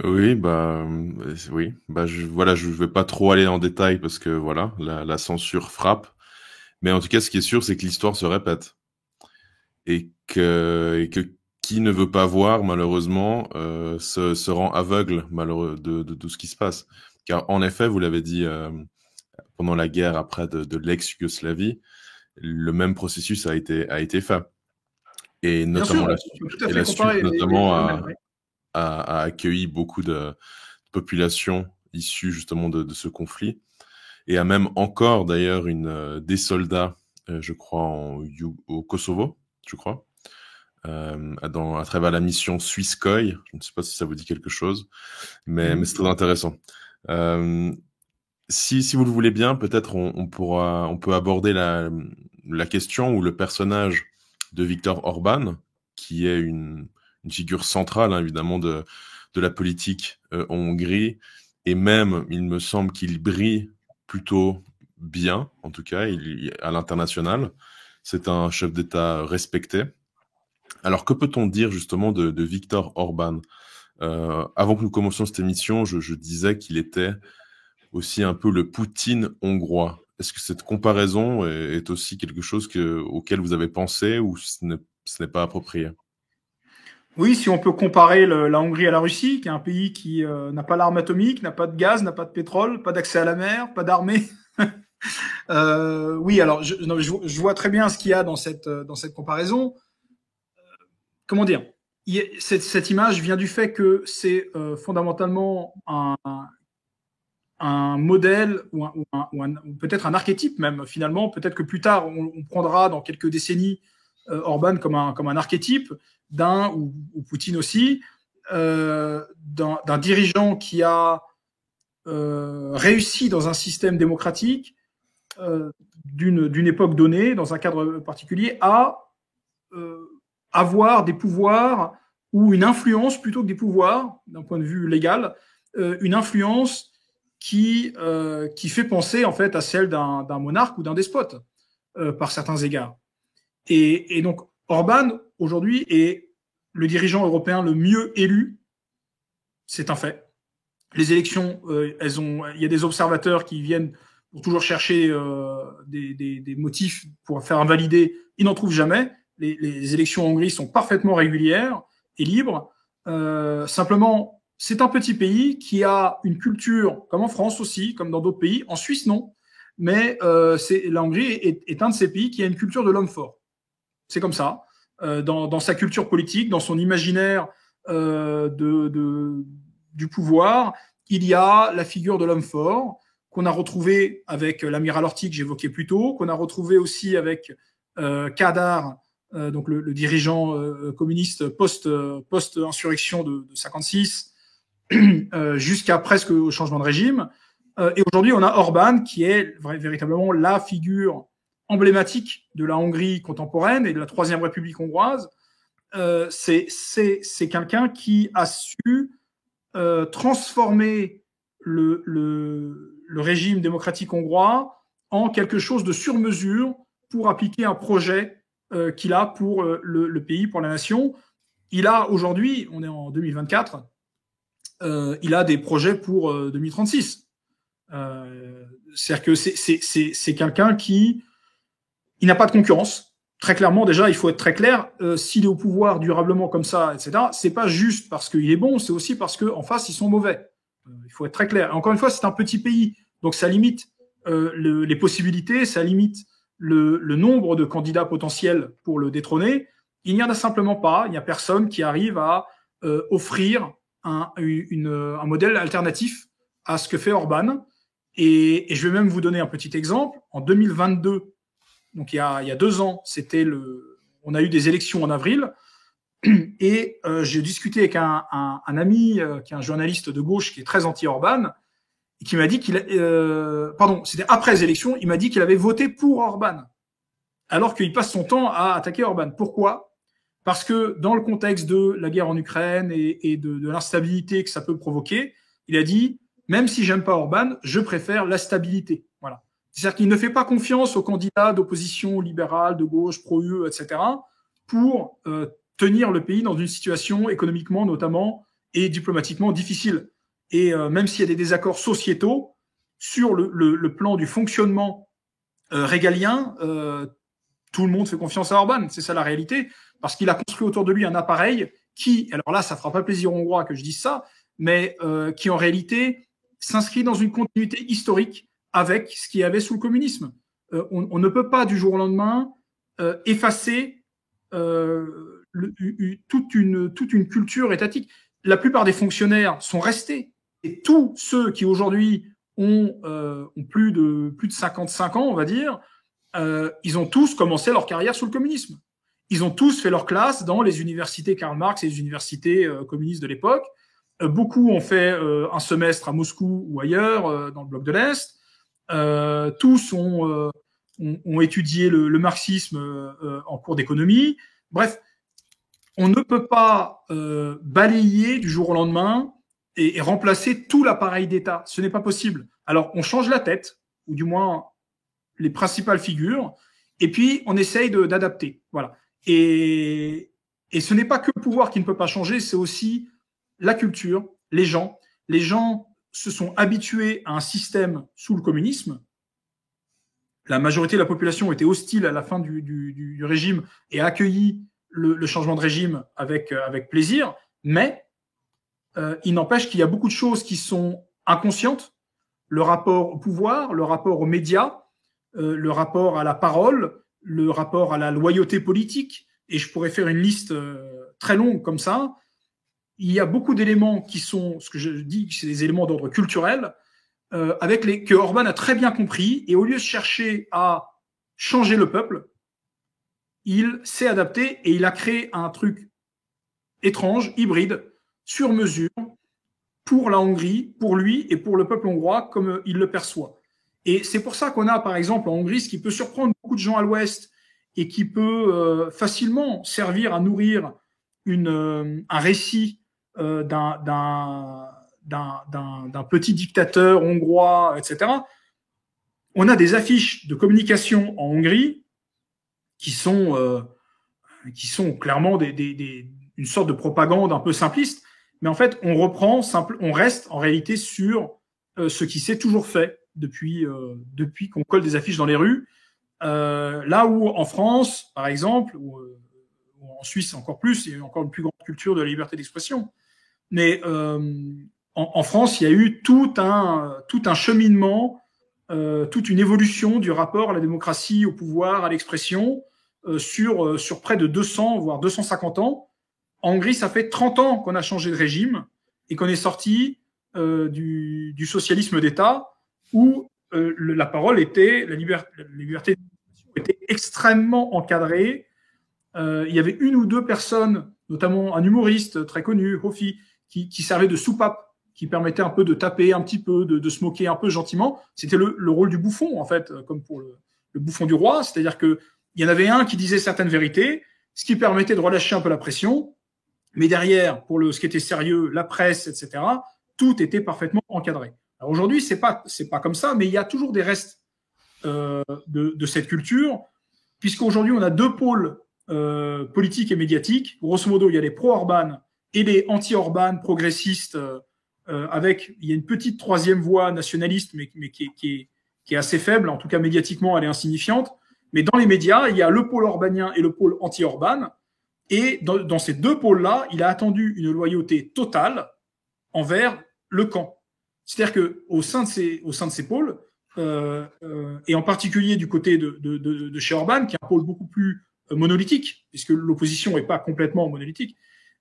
Oui, je vais pas trop aller en détail parce que voilà, la censure frappe. Mais en tout cas, ce qui est sûr, c'est que l'histoire se répète et que qui ne veut pas voir, malheureusement, se rend aveugle de tout ce qui se passe. Car en effet, vous l'avez dit, pendant la guerre après de l'ex-Yougoslavie, le même processus a été fait. Et notamment la Suisse, notamment a accueilli beaucoup de populations issues justement de ce conflit, et a même encore d'ailleurs des soldats, je crois, au Kosovo, je crois, à travers la mission Suisse-Koi. Je ne sais pas si ça vous dit quelque chose, mais c'est très intéressant. Si vous le voulez bien, peut-être on peut aborder la question ou le personnage de Viktor Orban, qui est une figure centrale, hein, évidemment, de la politique en Hongrie, et même, il me semble qu'il brille plutôt bien, en tout cas, à l'international. C'est un chef d'État respecté. Alors, que peut-on dire justement de Viktor Orban? Avant que nous commencions cette émission, je disais qu'il était aussi un peu le Poutine hongrois. Est-ce que cette comparaison est aussi quelque chose auquel vous avez pensé, ou ce n'est pas approprié? Oui, si on peut comparer la Hongrie à la Russie, qui est un pays qui n'a pas l'arme atomique, n'a pas de gaz, n'a pas de pétrole, pas d'accès à la mer, pas d'armée. Oui, alors je vois très bien ce qu'il y a dans cette comparaison. Comment dire? Cette image vient du fait que c'est fondamentalement un modèle ou peut-être un archétype même, finalement. Peut-être que plus tard, on prendra dans quelques décennies Orban comme un archétype ou Poutine aussi, d'un dirigeant qui a réussi dans un système démocratique d'une époque donnée, dans un cadre particulier, à avoir des pouvoirs ou une influence plutôt que des pouvoirs, d'un point de vue légal, une influence qui fait penser en fait à celle d'un monarque ou d'un despote par certains égards. Et donc Orban aujourd'hui est le dirigeant européen le mieux élu, c'est un fait. Les élections, il y a des observateurs qui viennent pour toujours chercher des motifs pour faire invalider. Ils n'en trouvent jamais. Les élections en Hongrie sont parfaitement régulières et libres. Simplement, c'est un petit pays qui a une culture, comme en France aussi, comme dans d'autres pays. En Suisse, non. Mais la Hongrie est un de ces pays qui a une culture de l'homme fort. C'est comme ça. dans sa culture politique, dans son imaginaire du pouvoir. Il y a la figure de l'homme fort, qu'on a retrouvé avec l'amiral Horthy que j'évoquais plus tôt, qu'on a retrouvé aussi avec Kadar, donc le dirigeant communiste post-insurrection de 56, jusqu'à presque au changement de régime. Et aujourd'hui, on a Orban, qui est véritablement la figure emblématique de la Hongrie contemporaine et de la Troisième République hongroise. C'est quelqu'un qui a su transformer le régime démocratique hongrois en quelque chose de sur mesure pour appliquer un projet qu'il a pour le pays, pour la nation. Il a aujourd'hui, on est en 2024, il a des projets pour 2036. C'est-à-dire que c'est quelqu'un qui il n'a pas de concurrence. Très clairement, déjà, il faut être très clair. S'il est au pouvoir durablement comme ça, etc., c'est pas juste parce qu'il est bon, c'est aussi parce qu'en face, ils sont mauvais. Il faut être très clair. Et encore une fois, c'est un petit pays, donc ça limite les possibilités, ça limite le nombre de candidats potentiels pour le détrôner. Il n'y en a simplement pas. Il n'y a personne qui arrive à offrir un modèle alternatif à ce que fait Orban. Et je vais même vous donner un petit exemple. En 2022, donc il y a 2 ans, on a eu des élections en avril, et j'ai discuté avec un ami qui est un journaliste de gauche qui est très anti-Orban, et qui m'a dit c'était après les élections, il m'a dit qu'il avait voté pour Orban, alors qu'il passe son temps à attaquer Orban. Pourquoi ? Parce que dans le contexte de la guerre en Ukraine et de l'instabilité que ça peut provoquer, il a dit, même si j'aime pas Orban, je préfère la stabilité. Voilà. C'est-à-dire qu'il ne fait pas confiance aux candidats d'opposition libérale, de gauche, pro-UE, etc., pour tenir le pays dans une situation économiquement, notamment, et diplomatiquement difficile. Et même s'il y a des désaccords sociétaux, sur le plan du fonctionnement régalien, tout le monde fait confiance à Orban. C'est ça la réalité, parce qu'il a construit autour de lui un appareil qui, alors là, ça fera pas plaisir aux Hongrois que je dise ça, mais qui en réalité s'inscrit dans une continuité historique avec ce qu'il y avait sous le communisme. On ne peut pas du jour au lendemain effacer toute une culture étatique. La plupart des fonctionnaires sont restés, et tous ceux qui aujourd'hui ont plus de 55 ans, on va dire, ils ont tous commencé leur carrière sous le communisme. Ils ont tous fait leur classe dans les universités Karl Marx et les universités communistes de l'époque. Beaucoup ont fait un semestre à Moscou ou ailleurs, dans le bloc de l'Est. Tous ont étudié le marxisme en cours d'économie. Bref, on ne peut pas balayer du jour au lendemain et remplacer tout l'appareil d'État. Ce n'est pas possible. Alors, on change la tête, ou du moins les principales figures, et puis on essaye d'adapter. Voilà. Et ce n'est pas que le pouvoir qui ne peut pas changer, c'est aussi la culture, les gens. Les gens se sont habitués à un système sous le communisme. La majorité de la population était hostile à la fin du régime et a accueilli le changement de régime avec plaisir, mais il n'empêche qu'il y a beaucoup de choses qui sont inconscientes. Le rapport au pouvoir, le rapport aux médias, le rapport à la parole, le rapport à la loyauté politique, et je pourrais faire une liste très longue comme ça. Il y a beaucoup d'éléments qui sont, ce que je dis, c'est des éléments d'ordre culturel, que Orban a très bien compris, et au lieu de chercher à changer le peuple, il s'est adapté et il a créé un truc étrange, hybride, sur mesure, pour la Hongrie, pour lui et pour le peuple hongrois, comme il le perçoit. Et c'est pour ça qu'on a, par exemple, en Hongrie, ce qui peut surprendre beaucoup de gens à l'Ouest et qui peut facilement servir à nourrir un récit d'un petit dictateur hongrois, etc. On a des affiches de communication en Hongrie qui sont clairement une sorte de propagande un peu simpliste, mais en fait, on reste en réalité sur ce qui s'est toujours fait depuis qu'on colle des affiches dans les rues. Là où en France, par exemple, ou en Suisse encore plus, il y a encore une plus grande culture de la liberté d'expression. Mais en France, il y a eu tout un cheminement, toute une évolution du rapport à la démocratie, au pouvoir, à l'expression, sur près de 200, voire 250 ans. En Hongrie, ça fait 30 ans qu'on a changé de régime et qu'on est sorti du socialisme d'État où la parole était, la liberté était extrêmement encadrée. Il y avait une ou deux personnes, notamment un humoriste très connu, Hofi, qui servait de soupape, qui permettait un peu de taper un petit peu, de se moquer un peu gentiment. C'était le rôle du bouffon, en fait, comme pour le bouffon du roi. C'est-à-dire qu'il y en avait un qui disait certaines vérités, ce qui permettait de relâcher un peu la pression. Mais derrière, pour ce qui était sérieux, la presse, etc., tout était parfaitement encadré. Alors aujourd'hui, c'est pas comme ça, mais il y a toujours des restes de cette culture, puisqu'aujourd'hui, on a deux pôles politiques et médiatiques. Grosso modo, il y a les pro-Orban et les anti-Orban progressistes, il y a une petite troisième voie nationaliste, mais qui est assez faible, en tout cas médiatiquement, elle est insignifiante. Mais dans les médias, il y a le pôle orbanien et le pôle anti-Orban. Et dans ces deux pôles-là, il a attendu une loyauté totale envers le camp. C'est-à-dire qu'au sein de ces pôles, et en particulier du côté de chez Orban, qui est un pôle beaucoup plus monolithique, puisque l'opposition n'est pas complètement monolithique,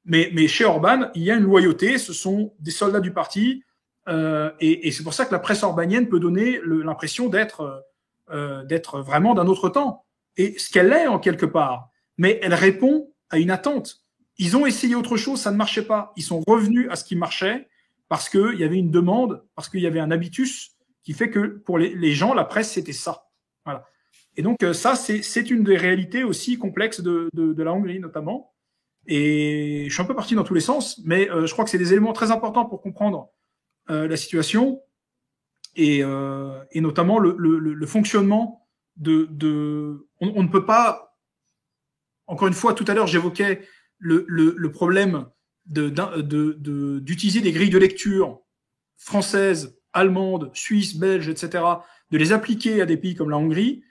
mais chez Orban, il y a une loyauté, ce sont des soldats du parti, et c'est pour ça que la presse orbanienne peut donner l'impression d'être vraiment d'un autre temps, et ce qu'elle est en quelque part, mais elle répond à une attente. Ils ont essayé autre chose, ça ne marchait pas. Ils sont revenus à ce qui marchait parce qu'il y avait une demande, parce qu'il y avait un habitus qui fait que pour les gens, la presse, c'était ça. Voilà. Et donc ça, c'est une des réalités aussi complexes de la Hongrie notamment. Et je suis un peu parti dans tous les sens, mais je crois que c'est des éléments très importants pour comprendre la situation et notamment le fonctionnement on ne peut pas. Encore une fois, tout à l'heure, j'évoquais le problème d'utiliser des grilles de lecture françaises, allemandes, suisses, belges, etc., de les appliquer à des pays comme la Hongrie.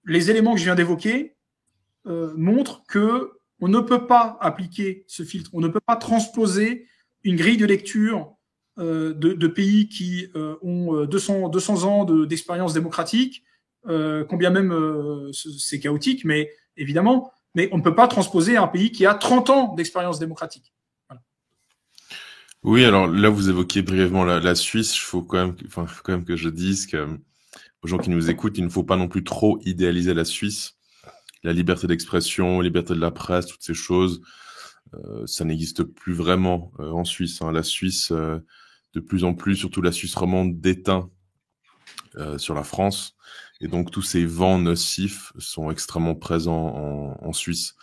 Les éléments que je viens d'évoquer montrent que on ne peut pas appliquer ce filtre, on ne peut pas transposer une grille de lecture de pays qui ont 200 ans d'expérience démocratique, combien même c'est chaotique, mais évidemment, mais on ne peut pas transposer un pays qui a 30 ans d'expérience démocratique. Voilà. Oui, alors là, vous évoquiez brièvement la Suisse. Il faut quand même que je dise que aux gens qui nous écoutent, il ne faut pas non plus trop idéaliser la Suisse. La liberté d'expression, liberté de la presse, toutes ces choses, ça n'existe plus vraiment en Suisse. Hein. La Suisse, de plus en plus, surtout la Suisse romande, déteint sur la France. Et donc, tous ces vents nocifs sont extrêmement présents en Suisse.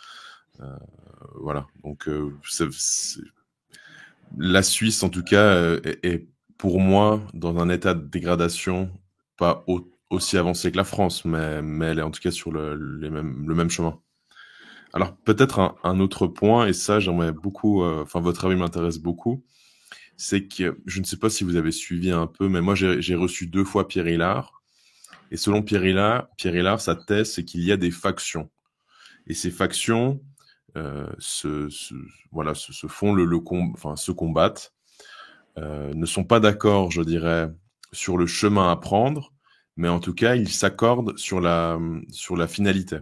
Voilà. Donc, la Suisse, en tout cas, est pour moi dans un état de dégradation pas aussi avancé que la France, mais elle est en tout cas sur le même chemin. Alors, peut-être un autre point, et ça, j'aimerais beaucoup, votre avis m'intéresse beaucoup, c'est que je ne sais pas si vous avez suivi un peu, mais moi, j'ai reçu 2 fois Pierre Hilard. Et selon Pierre Hilard, sa thèse, c'est qu'il y a des factions. Et ces factions se combattent, ne sont pas d'accord, je dirais, sur le chemin à prendre, mais en tout cas, ils s'accordent sur la finalité.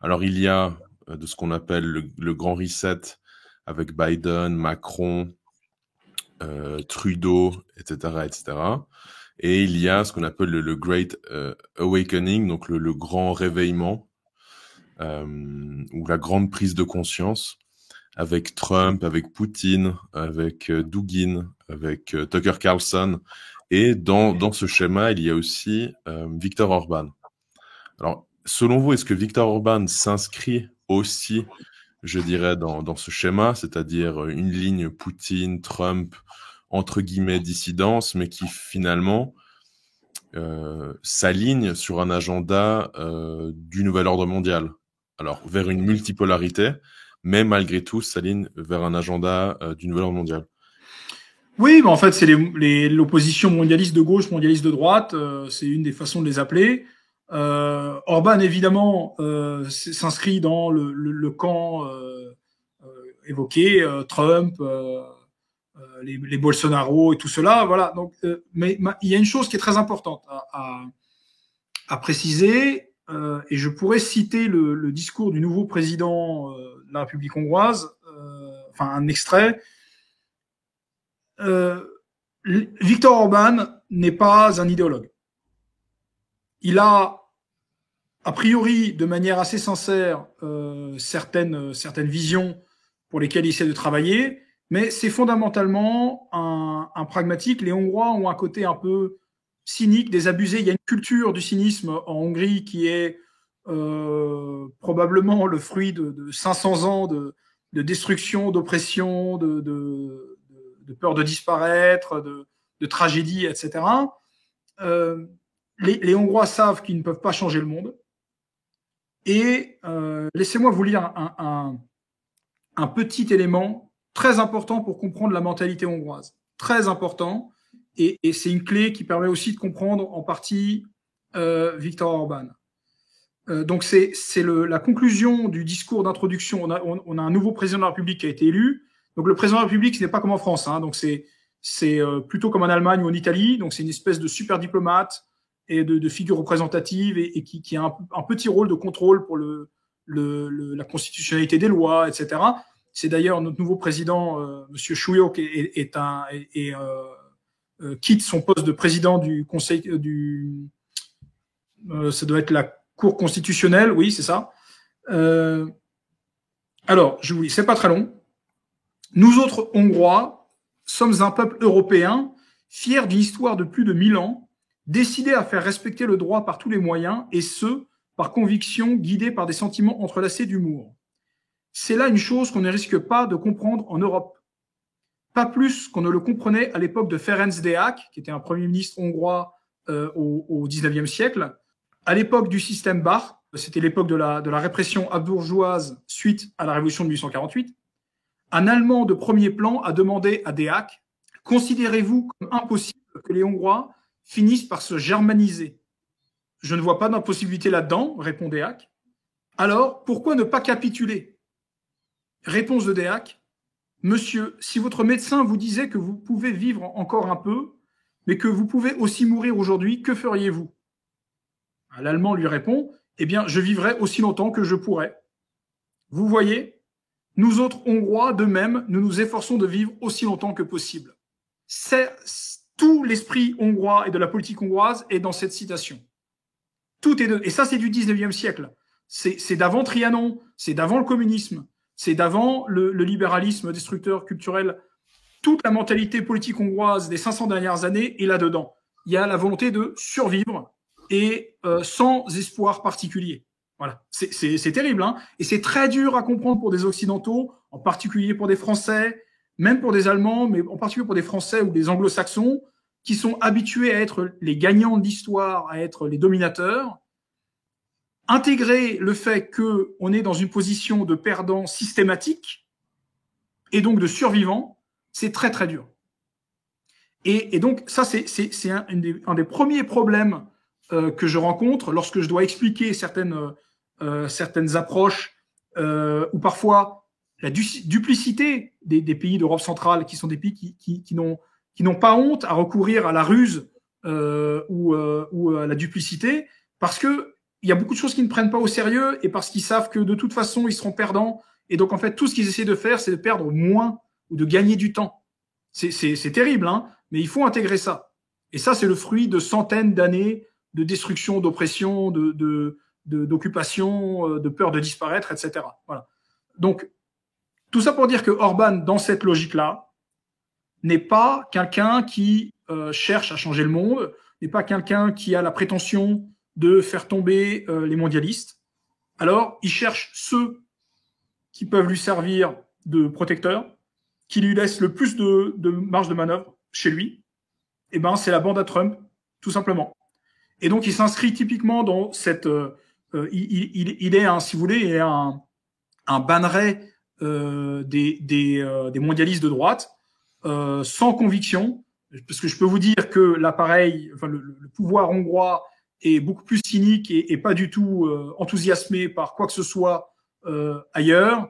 Alors, il y a de ce qu'on appelle le grand reset avec Biden, Macron, Trudeau, etc., etc. Et il y a ce qu'on appelle le Great Awakening, donc le grand réveillement, ou la grande prise de conscience, avec Trump, avec Poutine, avec Dugin, avec Tucker Carlson. Et dans ce schéma, il y a aussi Viktor Orban. Alors, selon vous, est-ce que Viktor Orban s'inscrit aussi, je dirais, dans ce schéma, c'est-à-dire une ligne Poutine, Trump, entre guillemets, dissidence, mais qui finalement s'aligne sur un agenda du nouvel ordre mondial. Alors, vers une multipolarité, mais malgré tout, s'aligne vers un agenda du nouvel ordre mondial. Oui, mais en fait, c'est l'opposition mondialiste de gauche, mondialiste de droite, c'est une des façons de les appeler. Orban, évidemment, s'inscrit dans le camp évoqué, Trump, les Bolsonaro et tout cela. Voilà. Donc, mais il y a une chose qui est très importante à préciser. et je pourrais citer le discours du nouveau président de la République hongroise, enfin un extrait. Viktor Orban n'est pas un idéologue. Il a priori, de manière assez sincère, certaines visions pour lesquelles il essaie de travailler, mais c'est fondamentalement un pragmatique. Les Hongrois ont un côté un peu cynique, désabusé. Il y a une culture du cynisme en Hongrie qui est probablement le fruit de 500 ans de destruction, d'oppression, de peur de disparaître, de tragédie, etc. Les Hongrois savent qu'ils ne peuvent pas changer le monde. Et laissez-moi vous lire un petit élément très important pour comprendre la mentalité hongroise. Très important. Et c'est une clé qui permet aussi de comprendre en partie Viktor Orban. Donc c'est la conclusion du discours d'introduction. On a un nouveau président de la République qui a été élu. Donc le président de la République, ce n'est pas comme en France. Hein. Donc c'est plutôt comme en Allemagne ou en Italie. Donc c'est une espèce de super diplomate et de figure représentative et qui a un petit rôle de contrôle pour la constitutionnalité des lois, etc. C'est d'ailleurs notre nouveau président, Monsieur Chouillot, quitte son poste de président du Conseil ça doit être la Cour constitutionnelle, oui, c'est ça. Alors, je vous dis, c'est pas très long. Nous autres Hongrois sommes un peuple européen fier d'une histoire de plus de 1000 ans, décidé à faire respecter le droit par tous les moyens, et ce, par conviction, guidé par des sentiments entrelacés d'humour. C'est là une chose qu'on ne risque pas de comprendre en Europe. Pas plus qu'on ne le comprenait à l'époque de Ferenc Deák, qui était un premier ministre hongrois au XIXe siècle. À l'époque du système Bach, c'était l'époque de la répression habsbourgeoise suite à la révolution de 1848, un Allemand de premier plan a demandé à Deák « Considérez-vous comme impossible que les Hongrois finissent par se germaniser ?» « Je ne vois pas d'impossibilité là-dedans, répond Deák. Alors, pourquoi ne pas capituler? Réponse de Deák. Monsieur, si votre médecin vous disait que vous pouvez vivre encore un peu, mais que vous pouvez aussi mourir aujourd'hui, que feriez-vous? L'Allemand lui répond, eh bien, je vivrai aussi longtemps que je pourrai. Vous voyez, nous autres Hongrois, de même, nous nous efforçons de vivre aussi longtemps que possible. Tout l'esprit hongrois et de la politique hongroise est dans cette citation. Tout est et ça, c'est du 19e siècle. C'est d'avant Trianon, c'est d'avant le communisme, c'est d'avant le libéralisme destructeur culturel. Toute la mentalité politique hongroise des 500 dernières années est là-dedans. Il y a la volonté de survivre et sans espoir particulier. Voilà, c'est terrible, hein. Et c'est très dur à comprendre pour des Occidentaux, en particulier pour des Français, même pour des Allemands, mais en particulier pour des Français ou des Anglo-Saxons, qui sont habitués à être les gagnants de l'histoire, à être les dominateurs. Intégrer le fait qu'on est dans une position de perdant systématique et donc de survivant, c'est très très dur. Et donc ça, c'est un des premiers problèmes que je rencontre lorsque je dois expliquer certaines approches ou parfois la duplicité des pays d'Europe centrale, qui sont des pays qui n'ont pas honte à recourir à la ruse ou à la duplicité, parce que il y a beaucoup de choses qu'ils ne prennent pas au sérieux et parce qu'ils savent que de toute façon ils seront perdants. Et donc en fait tout ce qu'ils essaient de faire, c'est de perdre moins ou de gagner du temps. C'est terrible, hein, mais il faut intégrer ça. Et ça, c'est le fruit de centaines d'années de destruction, d'oppression, d'occupation, de peur de disparaître, etc. Voilà. Donc, tout ça pour dire que Orban, dans cette logique-là, n'est pas quelqu'un qui cherche à changer le monde, n'est pas quelqu'un qui a la prétention de faire tomber les mondialistes. Alors, il cherche ceux qui peuvent lui servir de protecteur, qui lui laissent le plus de marge de manœuvre chez lui. Eh ben, c'est la bande à Trump, tout simplement. Et donc, il s'inscrit typiquement dans cette... il est, si vous voulez, il est un banneret des mondialistes de droite, sans conviction, parce que je peux vous dire que l'appareil, enfin le pouvoir hongrois est beaucoup plus cynique et pas du tout enthousiasmé par quoi que ce soit ailleurs.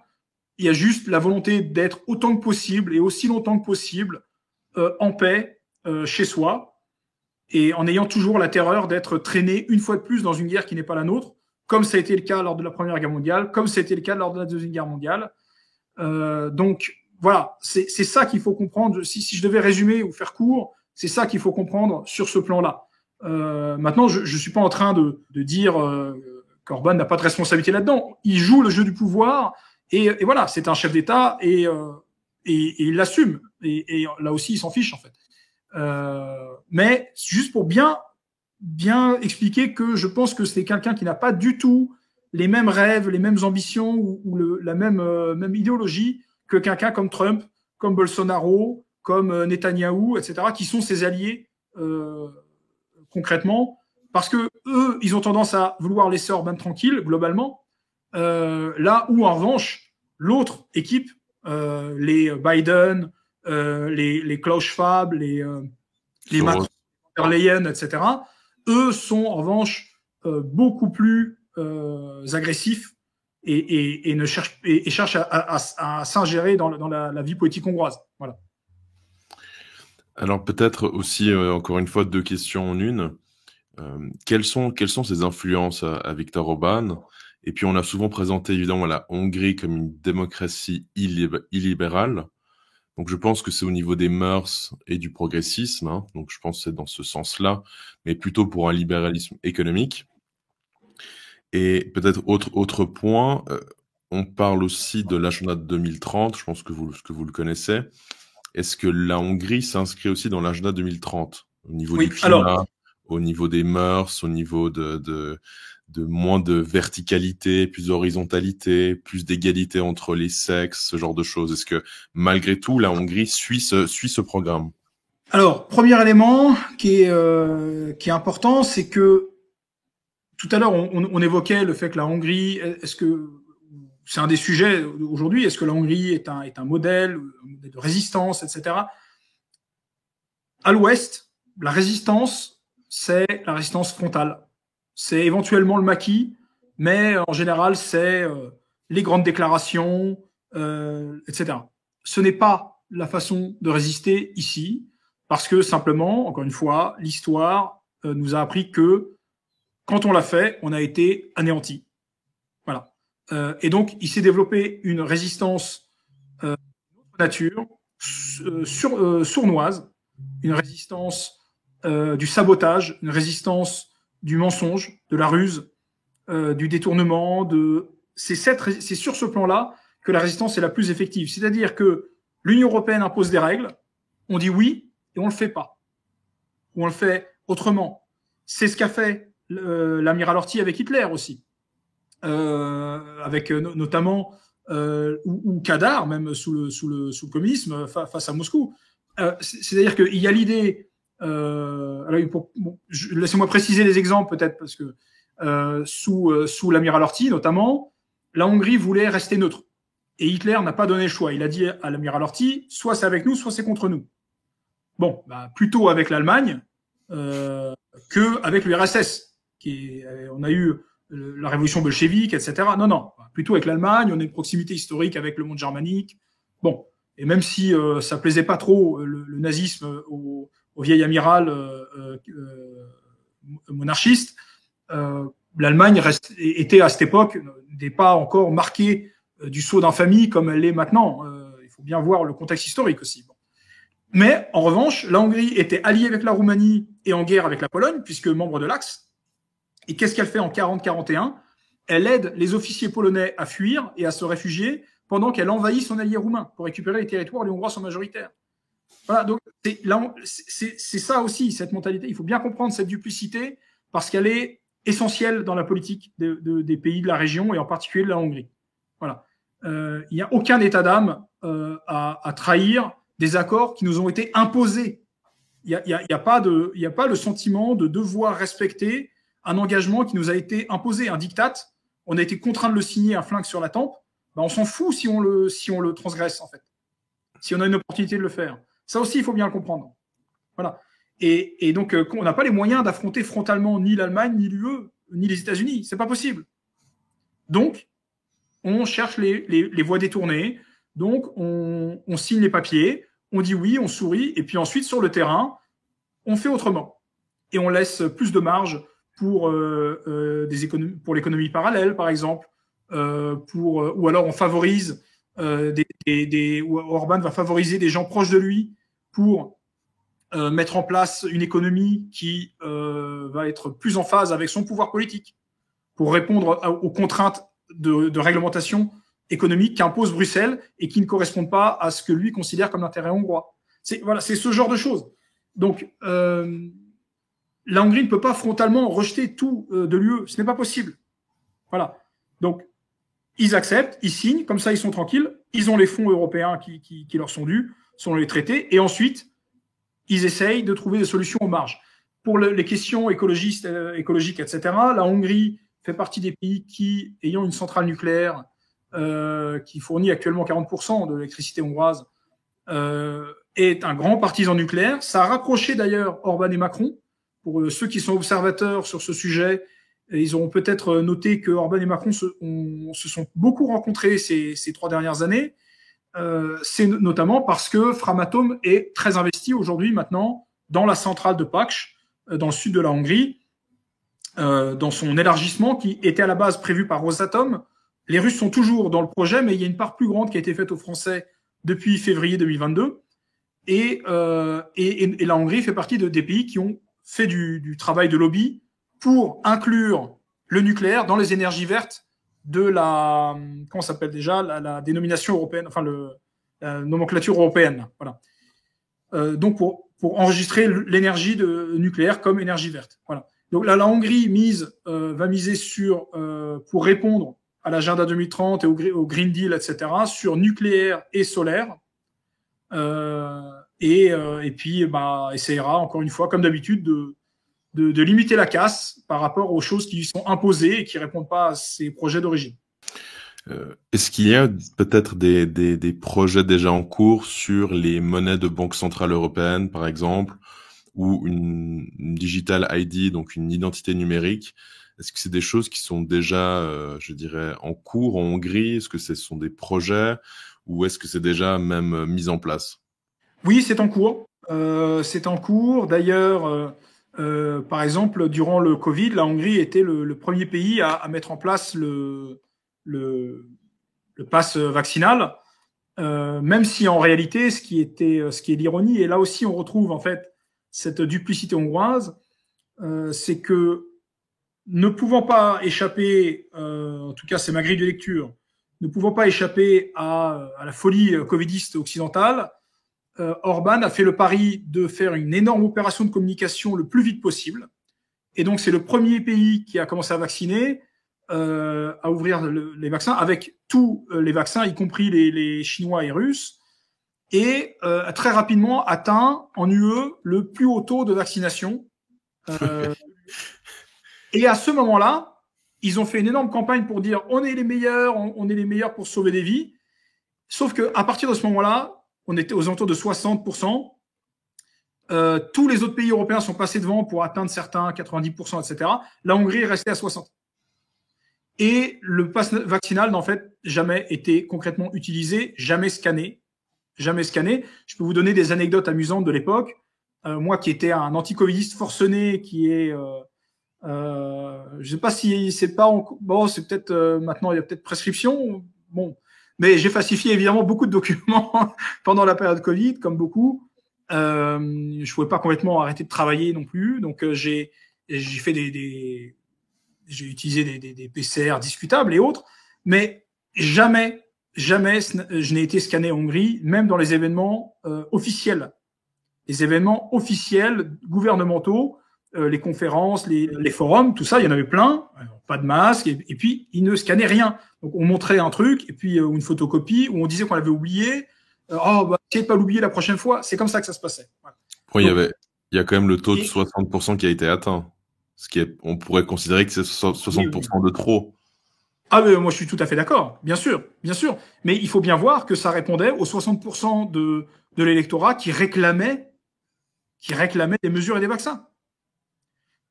Il y a juste la volonté d'être autant que possible et aussi longtemps que possible en paix chez soi, et en ayant toujours la terreur d'être traîné une fois de plus dans une guerre qui n'est pas la nôtre, comme ça a été le cas lors de la Première Guerre mondiale, comme ça a été le cas lors de la Deuxième Guerre mondiale. Donc, voilà, c'est ça qu'il faut comprendre. Si je devais résumer ou faire court, c'est ça qu'il faut comprendre sur ce plan-là. Maintenant, je ne suis pas en train de dire qu'Orban n'a pas de responsabilité là-dedans. Il joue le jeu du pouvoir et voilà, c'est un chef d'État et il l'assume. Et là aussi, il s'en fiche en fait. Mais juste pour bien expliquer que je pense que c'est quelqu'un qui n'a pas du tout les mêmes rêves, les mêmes ambitions ou la même idéologie que quelqu'un comme Trump, comme Bolsonaro, comme Netanyahou, etc., qui sont ses alliés concrètement, parce que eux, ils ont tendance à vouloir laisser Orban tranquille, globalement, là où, en revanche, l'autre équipe, les Biden, les Klaus Schwab, les Macron, der Leyen, etc., eux sont, en revanche, beaucoup plus agressifs et cherchent à s'ingérer dans la vie politique hongroise. Voilà. Alors peut-être aussi, encore une fois, 2 questions en une. Quelles sont ses influences à Viktor Orban? Et puis on a souvent présenté évidemment la Hongrie comme une démocratie illibérale. Donc je pense que c'est au niveau des mœurs et du progressisme, hein. Donc je pense que c'est dans ce sens-là, mais plutôt pour un libéralisme économique. Et peut-être autre point, on parle aussi de l'agenda de 2030, je pense que vous le connaissez. Est-ce que la Hongrie s'inscrit aussi dans l'agenda 2030 au niveau du climat, au niveau des mœurs, au niveau de moins de verticalité, plus d'horizontalité, plus d'égalité entre les sexes, ce genre de choses? Est-ce que malgré tout, la Hongrie suit ce programme? Alors, premier élément qui est important, c'est que tout à l'heure, on évoquait le fait que la Hongrie, est-ce que c'est un des sujets aujourd'hui, est-ce que la Hongrie est un modèle de résistance, etc. À l'ouest, la résistance, c'est la résistance frontale. C'est éventuellement le maquis, mais en général, c'est les grandes déclarations, etc. Ce n'est pas la façon de résister ici, parce que simplement, encore une fois, l'histoire nous a appris que quand on l'a fait, on a été anéanti. Voilà. Et donc, il s'est développé une résistance de nature, sournoise, une résistance du sabotage, une résistance du mensonge, de la ruse, du détournement. C'est sur ce plan-là que la résistance est la plus effective. C'est-à-dire que l'Union européenne impose des règles, on dit oui et on ne le fait pas. Ou on le fait autrement. C'est ce qu'a fait l'amiral Horthy avec Hitler aussi. Avec notamment ou Kadar, même sous le communisme, face à Moscou. C'est-à-dire qu'il y a l'idée. Laissez-moi préciser les exemples peut-être, parce que sous l'amiral Horthy, notamment, la Hongrie voulait rester neutre. Et Hitler n'a pas donné le choix. Il a dit à l'amiral Horthy, soit c'est avec nous, soit c'est contre nous. Bon, plutôt avec l'Allemagne que avec l'URSS. On a eu la révolution bolchevique, etc. Non, plutôt avec l'Allemagne. On a une proximité historique avec le monde germanique. Bon, et même si ça plaisait pas trop le nazisme au vieil amiral monarchiste, l'Allemagne était à cette époque n'est pas encore marquée du sceau d'infamie comme elle l'est maintenant. Il faut bien voir le contexte historique aussi. Bon. Mais en revanche, la Hongrie était alliée avec la Roumanie et en guerre avec la Pologne, puisque membre de l'Axe. Et qu'est-ce qu'elle fait en 40-41 ? Elle aide les officiers polonais à fuir et à se réfugier pendant qu'elle envahit son allié roumain pour récupérer les territoires où les Hongrois sont majoritaires. Voilà, donc c'est ça aussi, cette mentalité. Il faut bien comprendre cette duplicité parce qu'elle est essentielle dans la politique des pays de la région et en particulier de la Hongrie. Voilà. Il n'y a aucun état d'âme à trahir des accords qui nous ont été imposés. Il n'y a pas le sentiment de devoir respecter un engagement qui nous a été imposé, un diktat. On a été contraint de le signer, un flingue sur la tempe. On s'en fout si on le transgresse, en fait. Si on a une opportunité de le faire. Ça aussi, il faut bien le comprendre. Voilà. Et donc, on n'a pas les moyens d'affronter frontalement ni l'Allemagne, ni l'UE, ni les États-Unis. C'est pas possible. Donc, on cherche les voies détournées. Donc, on signe les papiers, on dit oui, on sourit, et puis ensuite, sur le terrain, on fait autrement. Et on laisse plus de marge pour pour l'économie parallèle, par exemple, ou alors on favorise ou Orban va favoriser des gens proches de lui pour mettre en place une économie qui va être plus en phase avec son pouvoir politique, pour répondre aux contraintes de réglementation économique qu'impose Bruxelles et qui ne correspondent pas à ce que lui considère comme l'intérêt hongrois. C'est ce genre de choses. Donc, la Hongrie ne peut pas frontalement rejeter tout de l'UE. Ce n'est pas possible. Voilà. Donc, ils acceptent, ils signent, comme ça ils sont tranquilles. Ils ont les fonds européens qui leur sont dus, selon les traités, et ensuite, ils essayent de trouver des solutions aux marges. Pour les questions écologiques, etc., la Hongrie fait partie des pays qui, ayant une centrale nucléaire qui fournit actuellement 40% de l'électricité hongroise, est un grand partisan nucléaire. Ça a rapproché d'ailleurs Orban et Macron. Pour ceux qui sont observateurs sur ce sujet, ils auront peut-être noté que Orban et Macron se sont beaucoup rencontrés ces 3 dernières années. C'est notamment parce que Framatome est très investi aujourd'hui maintenant dans la centrale de Paks, dans le sud de la Hongrie, dans son élargissement qui était à la base prévu par Rosatom. Les Russes sont toujours dans le projet, mais il y a une part plus grande qui a été faite aux Français depuis février 2022. Et la Hongrie fait partie des pays qui ont fait du travail de lobby pour inclure le nucléaire dans les énergies vertes de la, comment s'appelle déjà, la dénomination européenne, enfin la nomenclature européenne. Voilà. Donc pour enregistrer l'énergie nucléaire comme énergie verte. Voilà. Donc là, la Hongrie va miser pour répondre à l'agenda 2030 et au Green Deal, etc., sur nucléaire et solaire. Et puis essayera encore une fois, comme d'habitude, de limiter la casse par rapport aux choses qui lui sont imposées et qui répondent pas à ses projets d'origine. Est-ce qu'il y a peut-être des projets déjà en cours sur les monnaies de banque centrale européenne, par exemple, ou une digital ID, donc une identité numérique? Est-ce que c'est des choses qui sont déjà, je dirais, en cours en Hongrie? Est-ce que ce sont des projets ou est-ce que c'est déjà même mis en place? Oui, c'est en cours. C'est en cours. D'ailleurs, par exemple, durant le Covid, la Hongrie était le premier pays à mettre en place le pass vaccinal, même si en réalité, ce qui est l'ironie, et là aussi on retrouve en fait cette duplicité hongroise, c'est que ne pouvant pas échapper, en tout cas c'est ma grille de lecture, ne pouvant pas échapper à la folie covidiste occidentale, Orban a fait le pari de faire une énorme opération de communication le plus vite possible. Et donc, c'est le premier pays qui a commencé à vacciner, à ouvrir les vaccins, avec tous les vaccins, y compris les Chinois et Russes, et très rapidement atteint en UE le plus haut taux de vaccination. Et à ce moment-là, ils ont fait une énorme campagne pour dire on est les meilleurs, on est les meilleurs pour sauver des vies. Sauf qu'à partir de ce moment-là, on était aux alentours de 60%. Tous les autres pays européens sont passés devant pour atteindre certains 90%, etc. La Hongrie est restée à 60%. Et le pass vaccinal n'a en fait jamais été concrètement utilisé, jamais scanné. Jamais scanné. Je peux vous donner des anecdotes amusantes de l'époque. Moi qui étais un anticovidiste forcené, qui est... je sais pas si c'est pas... Bon, c'est peut-être... maintenant, il y a peut-être prescription. Bon... Mais j'ai falsifié évidemment beaucoup de documents pendant la période Covid, comme beaucoup. Je pouvais pas complètement arrêter de travailler non plus, donc j'ai fait j'ai utilisé des PCR discutables et autres, mais jamais je n'ai été scanné en Hongrie, même dans les événements officiels, gouvernementaux, les conférences, les forums, tout ça, il y en avait plein, pas de masque, et puis ils ne scannaient rien. Donc on montrait un truc, et puis une photocopie, où on disait qu'on l'avait oublié. Essayez de pas l'oublier la prochaine fois. C'est comme ça que ça se passait. Voilà. Oui, il y a quand même le taux de 60% qui a été atteint. On pourrait considérer que c'est 60% de trop. Ah, mais moi je suis tout à fait d'accord, bien sûr. Mais il faut bien voir que ça répondait aux 60% de l'électorat qui réclamait des mesures et des vaccins.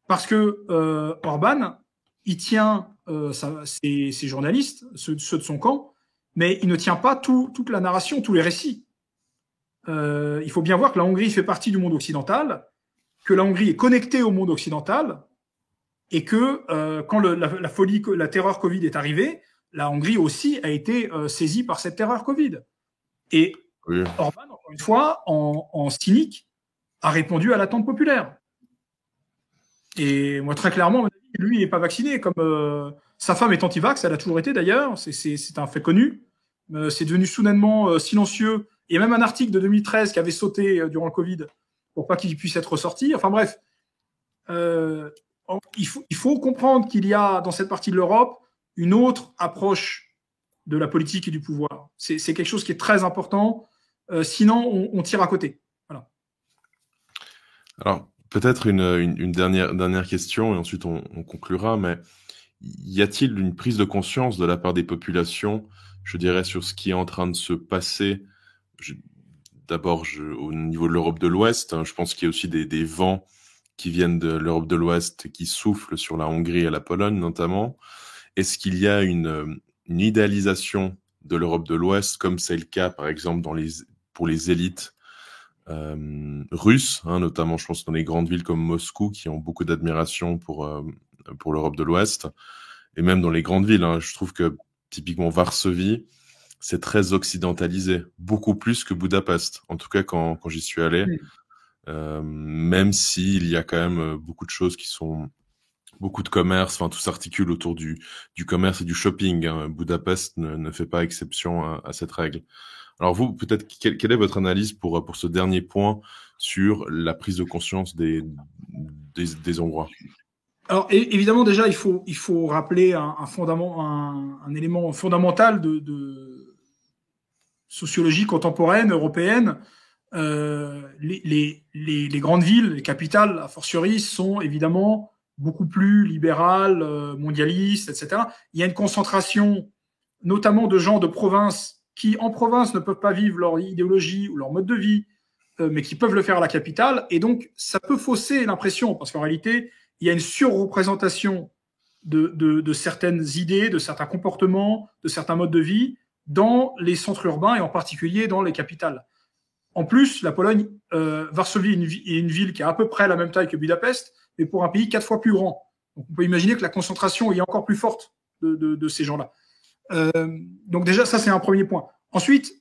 Parce que Orban, il tient ses journalistes, ceux de son camp, mais il ne tient pas toute la narration, tous les récits. Il faut bien voir que la Hongrie fait partie du monde occidental, que la Hongrie est connectée au monde occidental, et que quand la terreur Covid est arrivée, la Hongrie aussi a été saisie par cette terreur Covid. Et Oui. Orban, encore une fois, en cynique, a répondu à l'attente populaire. Et moi, très clairement, lui, il n'est pas vacciné. Comme sa femme est anti-vax, elle a toujours été d'ailleurs, c'est un fait connu. C'est devenu soudainement silencieux. Il y a même un article de 2013 qui avait sauté durant le Covid pour pas qu'il puisse être ressorti. Enfin bref, il faut comprendre qu'il y a dans cette partie de l'Europe une autre approche de la politique et du pouvoir. C'est quelque chose qui est très important. Sinon, on tire à côté. Voilà. Alors, peut-être une dernière question, et ensuite on conclura, mais y a-t-il une prise de conscience de la part des populations, je dirais, sur ce qui est en train de se passer? D'abord, au niveau de l'Europe de l'Ouest, hein, je pense qu'il y a aussi des vents qui viennent de l'Europe de l'Ouest qui soufflent sur la Hongrie et la Pologne notamment. Est-ce qu'il y a une idéalisation de l'Europe de l'Ouest, comme c'est le cas par exemple pour les élites russes, hein, notamment je pense dans les grandes villes comme Moscou qui ont beaucoup d'admiration pour l'Europe de l'Ouest, et même dans les grandes villes, hein, je trouve que typiquement Varsovie, c'est très occidentalisé, beaucoup plus que Budapest, en tout cas quand j'y suis allé, même s'il y a quand même beaucoup de choses qui sont, beaucoup de commerce, enfin tout s'articule autour du commerce et du shopping, hein. Budapest ne fait pas exception à cette règle. Alors vous, peut-être, quelle est votre analyse pour ce dernier point sur la prise de conscience des Hongrois? Alors évidemment, déjà, il faut rappeler un élément fondamental de sociologie contemporaine européenne. Les grandes villes, les capitales, a fortiori, sont évidemment beaucoup plus libérales, mondialistes, etc. Il y a une concentration, notamment de gens de province qui, en province, ne peuvent pas vivre leur idéologie ou leur mode de vie, mais qui peuvent le faire à la capitale. Et donc, ça peut fausser l'impression, parce qu'en réalité, il y a une surreprésentation de certaines idées, de certains comportements, de certains modes de vie dans les centres urbains et en particulier dans les capitales. En plus, la Pologne, Varsovie est une ville qui a à peu près la même taille que Budapest, mais pour un pays 4 fois plus grand. Donc on peut imaginer que la concentration est encore plus forte de ces gens-là. Donc déjà, ça c'est un premier point. Ensuite,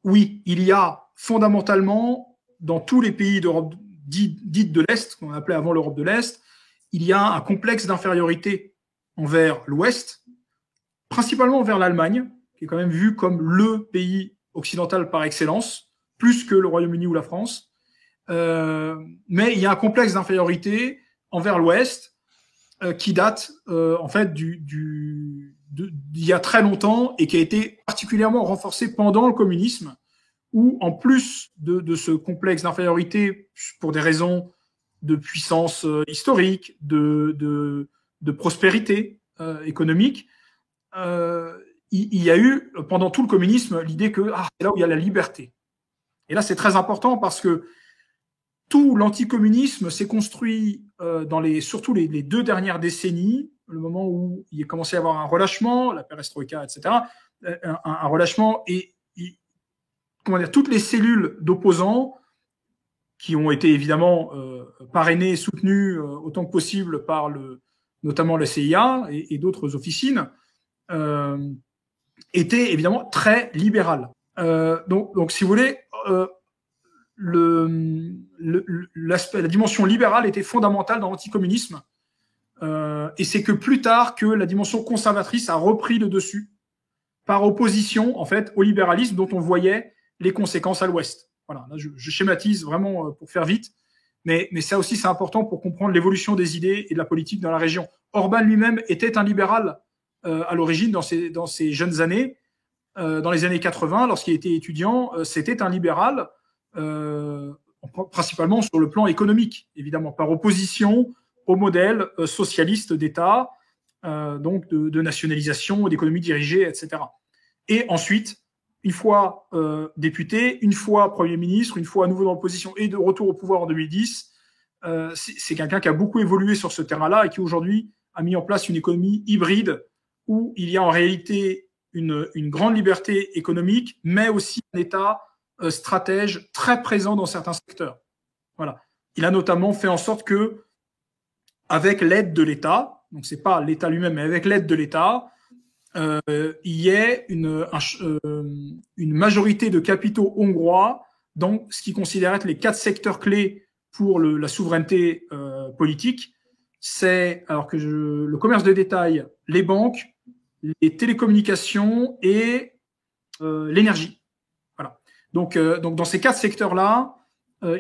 oui, il y a fondamentalement, dans tous les pays d'Europe dite de l'Est, qu'on appelait avant l'Europe de l'Est, il y a un complexe d'infériorité envers l'Ouest, principalement envers l'Allemagne, qui est quand même vu comme le pays occidental par excellence, plus que le Royaume-Uni ou la France. Mais il y a un complexe d'infériorité envers l'Ouest qui date en fait d'il y a très longtemps et qui a été particulièrement renforcé pendant le communisme, où en plus de ce complexe d'infériorité pour des raisons de puissance historique, de prospérité économique, il y a eu pendant tout le communisme l'idée que c'est là où il y a la liberté. Et là, c'est très important parce que tout l'anticommunisme s'est construit surtout les 2 dernières décennies, le moment où il a commencé à y avoir un relâchement, la perestroïka, etc., un relâchement, et toutes les cellules d'opposants qui ont été évidemment parrainées et soutenues autant que possible par notamment la CIA et d'autres officines, étaient évidemment très libérales. Donc, si vous voulez, la dimension libérale était fondamentale dans l'anticommunisme. Et c'est que plus tard que la dimension conservatrice a repris le dessus, par opposition en fait au libéralisme dont on voyait les conséquences à l'Ouest. Voilà, là, je schématise vraiment pour faire vite, mais ça aussi c'est important pour comprendre l'évolution des idées et de la politique dans la région. Orban lui-même était un libéral à l'origine dans ses jeunes années. Dans les années 80, lorsqu'il était étudiant, c'était un libéral, principalement sur le plan économique, évidemment, par opposition au modèle socialiste d'État, donc de nationalisation, d'économie dirigée, etc. Et ensuite, une fois député, une fois Premier ministre, une fois à nouveau dans l'opposition et de retour au pouvoir en 2010, c'est quelqu'un qui a beaucoup évolué sur ce terrain-là et qui aujourd'hui a mis en place une économie hybride où il y a en réalité une grande liberté économique, mais aussi un État stratège très présent dans certains secteurs. Voilà. Il a notamment fait en sorte que avec l'aide de l'État, donc c'est pas l'État lui-même, mais avec l'aide de l'État, il y ait une majorité de capitaux hongrois dans ce qui considère être les 4 secteurs clés pour la souveraineté politique. C'est alors que le commerce de détail, les banques, les télécommunications et l'énergie. Voilà. Donc dans ces 4 secteurs-là,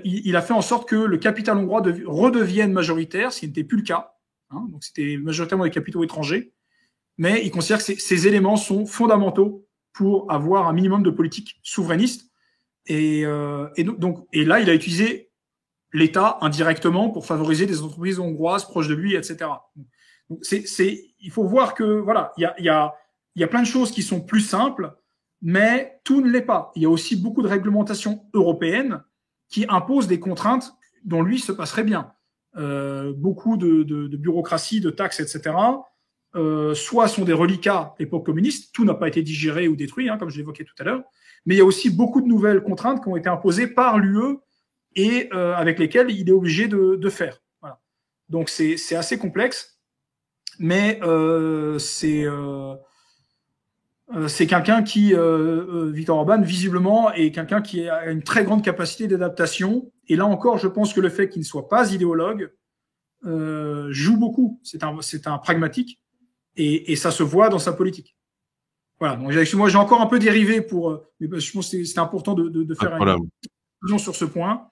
il a fait en sorte que le capital hongrois redevienne majoritaire, ce qui n'était plus le cas. Hein, donc c'était majoritairement des capitaux étrangers. Mais il considère que ces éléments sont fondamentaux pour avoir un minimum de politique souverainiste. Et là, il a utilisé l'État indirectement pour favoriser des entreprises hongroises proches de lui, etc. Donc il faut voir que voilà, il y a plein de choses qui sont plus simples, mais tout ne l'est pas. Il y a aussi beaucoup de réglementations européennes qui imposent des contraintes dont lui se passerait bien. Beaucoup de bureaucratie, de taxes, etc. Soit sont des reliquats époque communiste, tout n'a pas été digéré ou détruit, hein, comme je l'évoquais tout à l'heure, mais il y a aussi beaucoup de nouvelles contraintes qui ont été imposées par l'UE et avec lesquelles il est obligé de faire. Voilà. Donc c'est assez complexe, mais c'est quelqu'un qui, Viktor Orban, visiblement, est quelqu'un qui a une très grande capacité d'adaptation. Et là encore, je pense que le fait qu'il ne soit pas idéologue joue beaucoup. C'est un pragmatique. Et ça se voit dans sa politique. Voilà. Donc, moi, j'ai encore un peu dérivé mais je pense que c'est important de faire une conclusion sur ce point.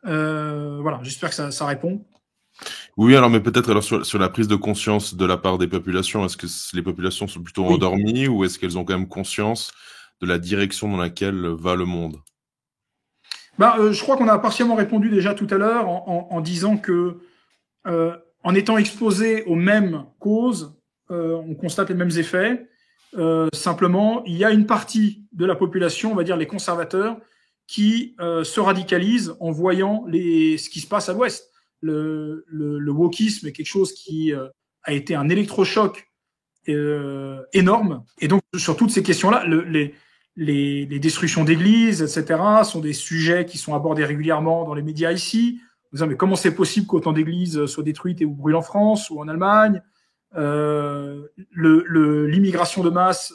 Voilà. J'espère que ça répond. Oui, alors, mais peut-être alors sur la prise de conscience de la part des populations, est-ce que les populations sont plutôt endormies ou est-ce qu'elles ont quand même conscience de la direction dans laquelle va le monde? Je crois qu'on a partiellement répondu déjà tout à l'heure en disant que en étant exposé aux mêmes causes, on constate les mêmes effets. Simplement, il y a une partie de la population, on va dire les conservateurs, qui se radicalisent en voyant ce qui se passe à l'Ouest. Le wokisme est quelque chose qui a été un électrochoc énorme. Et donc, sur toutes ces questions-là, les destructions d'églises, etc., sont des sujets qui sont abordés régulièrement dans les médias ici. En disant, mais comment c'est possible qu'autant d'églises soient détruites et ou brûlent en France ou en Allemagne? L'immigration de masse,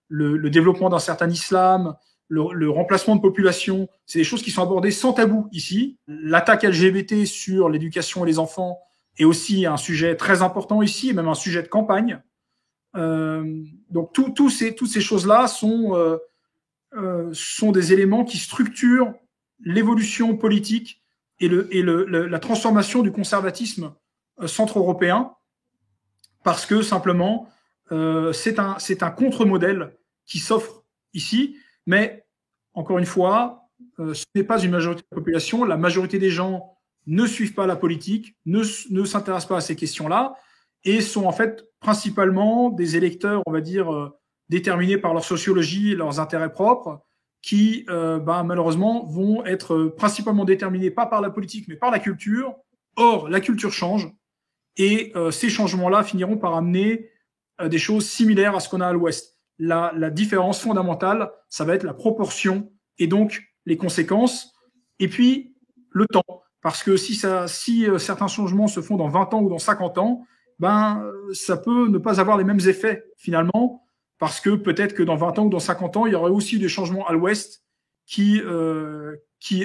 le développement d'un certain islam, le remplacement de population, c'est des choses qui sont abordées sans tabou ici. L'attaque LGBT sur l'éducation et les enfants est aussi un sujet très important ici, et même un sujet de campagne. Donc toutes ces choses-là sont des éléments qui structurent l'évolution politique et la transformation du conservatisme centre-européen, parce que simplement c'est un contre-modèle qui s'offre ici. Mais encore une fois, ce n'est pas une majorité de la population. La majorité des gens ne suivent pas la politique, ne s'intéressent pas à ces questions-là et sont en fait principalement des électeurs, on va dire, déterminés par leur sociologie et leurs intérêts propres, qui malheureusement vont être principalement déterminés pas par la politique mais par la culture. Or, la culture change et ces changements-là finiront par amener des choses similaires à ce qu'on a à l'Ouest. La différence fondamentale, ça va être la proportion et donc les conséquences, et puis le temps. Parce que si certains changements se font dans 20 ans ou dans 50 ans, ça peut ne pas avoir les mêmes effets finalement, parce que peut-être que dans 20 ans ou dans 50 ans, il y aurait aussi des changements à l'Ouest qui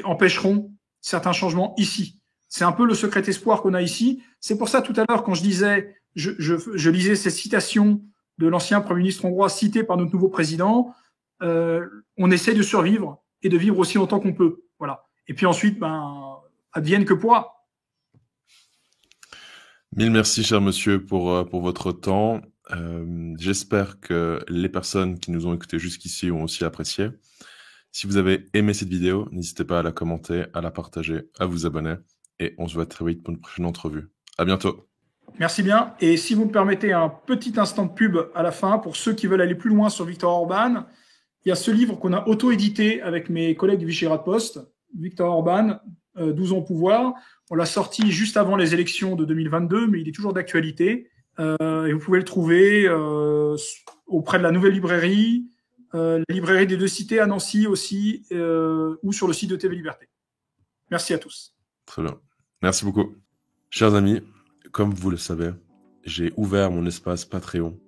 empêcheront certains changements ici. C'est un peu le secret espoir qu'on a ici. C'est pour ça tout à l'heure, quand je disais, je lisais ces citations de l'ancien Premier ministre hongrois cité par notre nouveau président, on essaie de survivre et de vivre aussi longtemps qu'on peut. Voilà. Et puis ensuite, advienne que pourra. Mille merci, cher monsieur, pour votre temps. J'espère que les personnes qui nous ont écoutés jusqu'ici ont aussi apprécié. Si vous avez aimé cette vidéo, n'hésitez pas à la commenter, à la partager, à vous abonner. Et on se voit très vite pour une prochaine entrevue. À bientôt. Merci bien. Et si vous me permettez un petit instant de pub à la fin, pour ceux qui veulent aller plus loin sur Viktor Orban, il y a ce livre qu'on a auto-édité avec mes collègues du Visegrad Post, Viktor Orban, 12 ans au pouvoir. On l'a sorti juste avant les élections de 2022, mais il est toujours d'actualité. Et vous pouvez le trouver auprès de la Nouvelle Librairie, la librairie des Deux Cités à Nancy aussi, ou sur le site de TV Liberté. Merci à tous. Très bien. Merci beaucoup. Chers amis, comme vous le savez, j'ai ouvert mon espace Patreon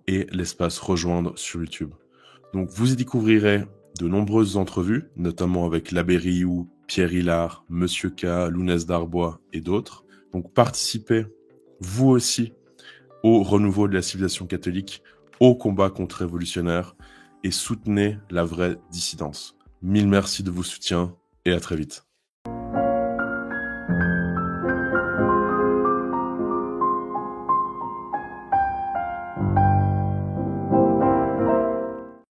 et l'espace Rejoindre sur YouTube. Donc vous y découvrirez de nombreuses entrevues, notamment avec l'Abbé Rioux, Pierre Hillard, Monsieur K, Lounès Darbois et d'autres. Donc participez, vous aussi, au renouveau de la civilisation catholique, au combat contre-révolutionnaire et soutenez la vraie dissidence. Mille merci de vos soutiens et à très vite.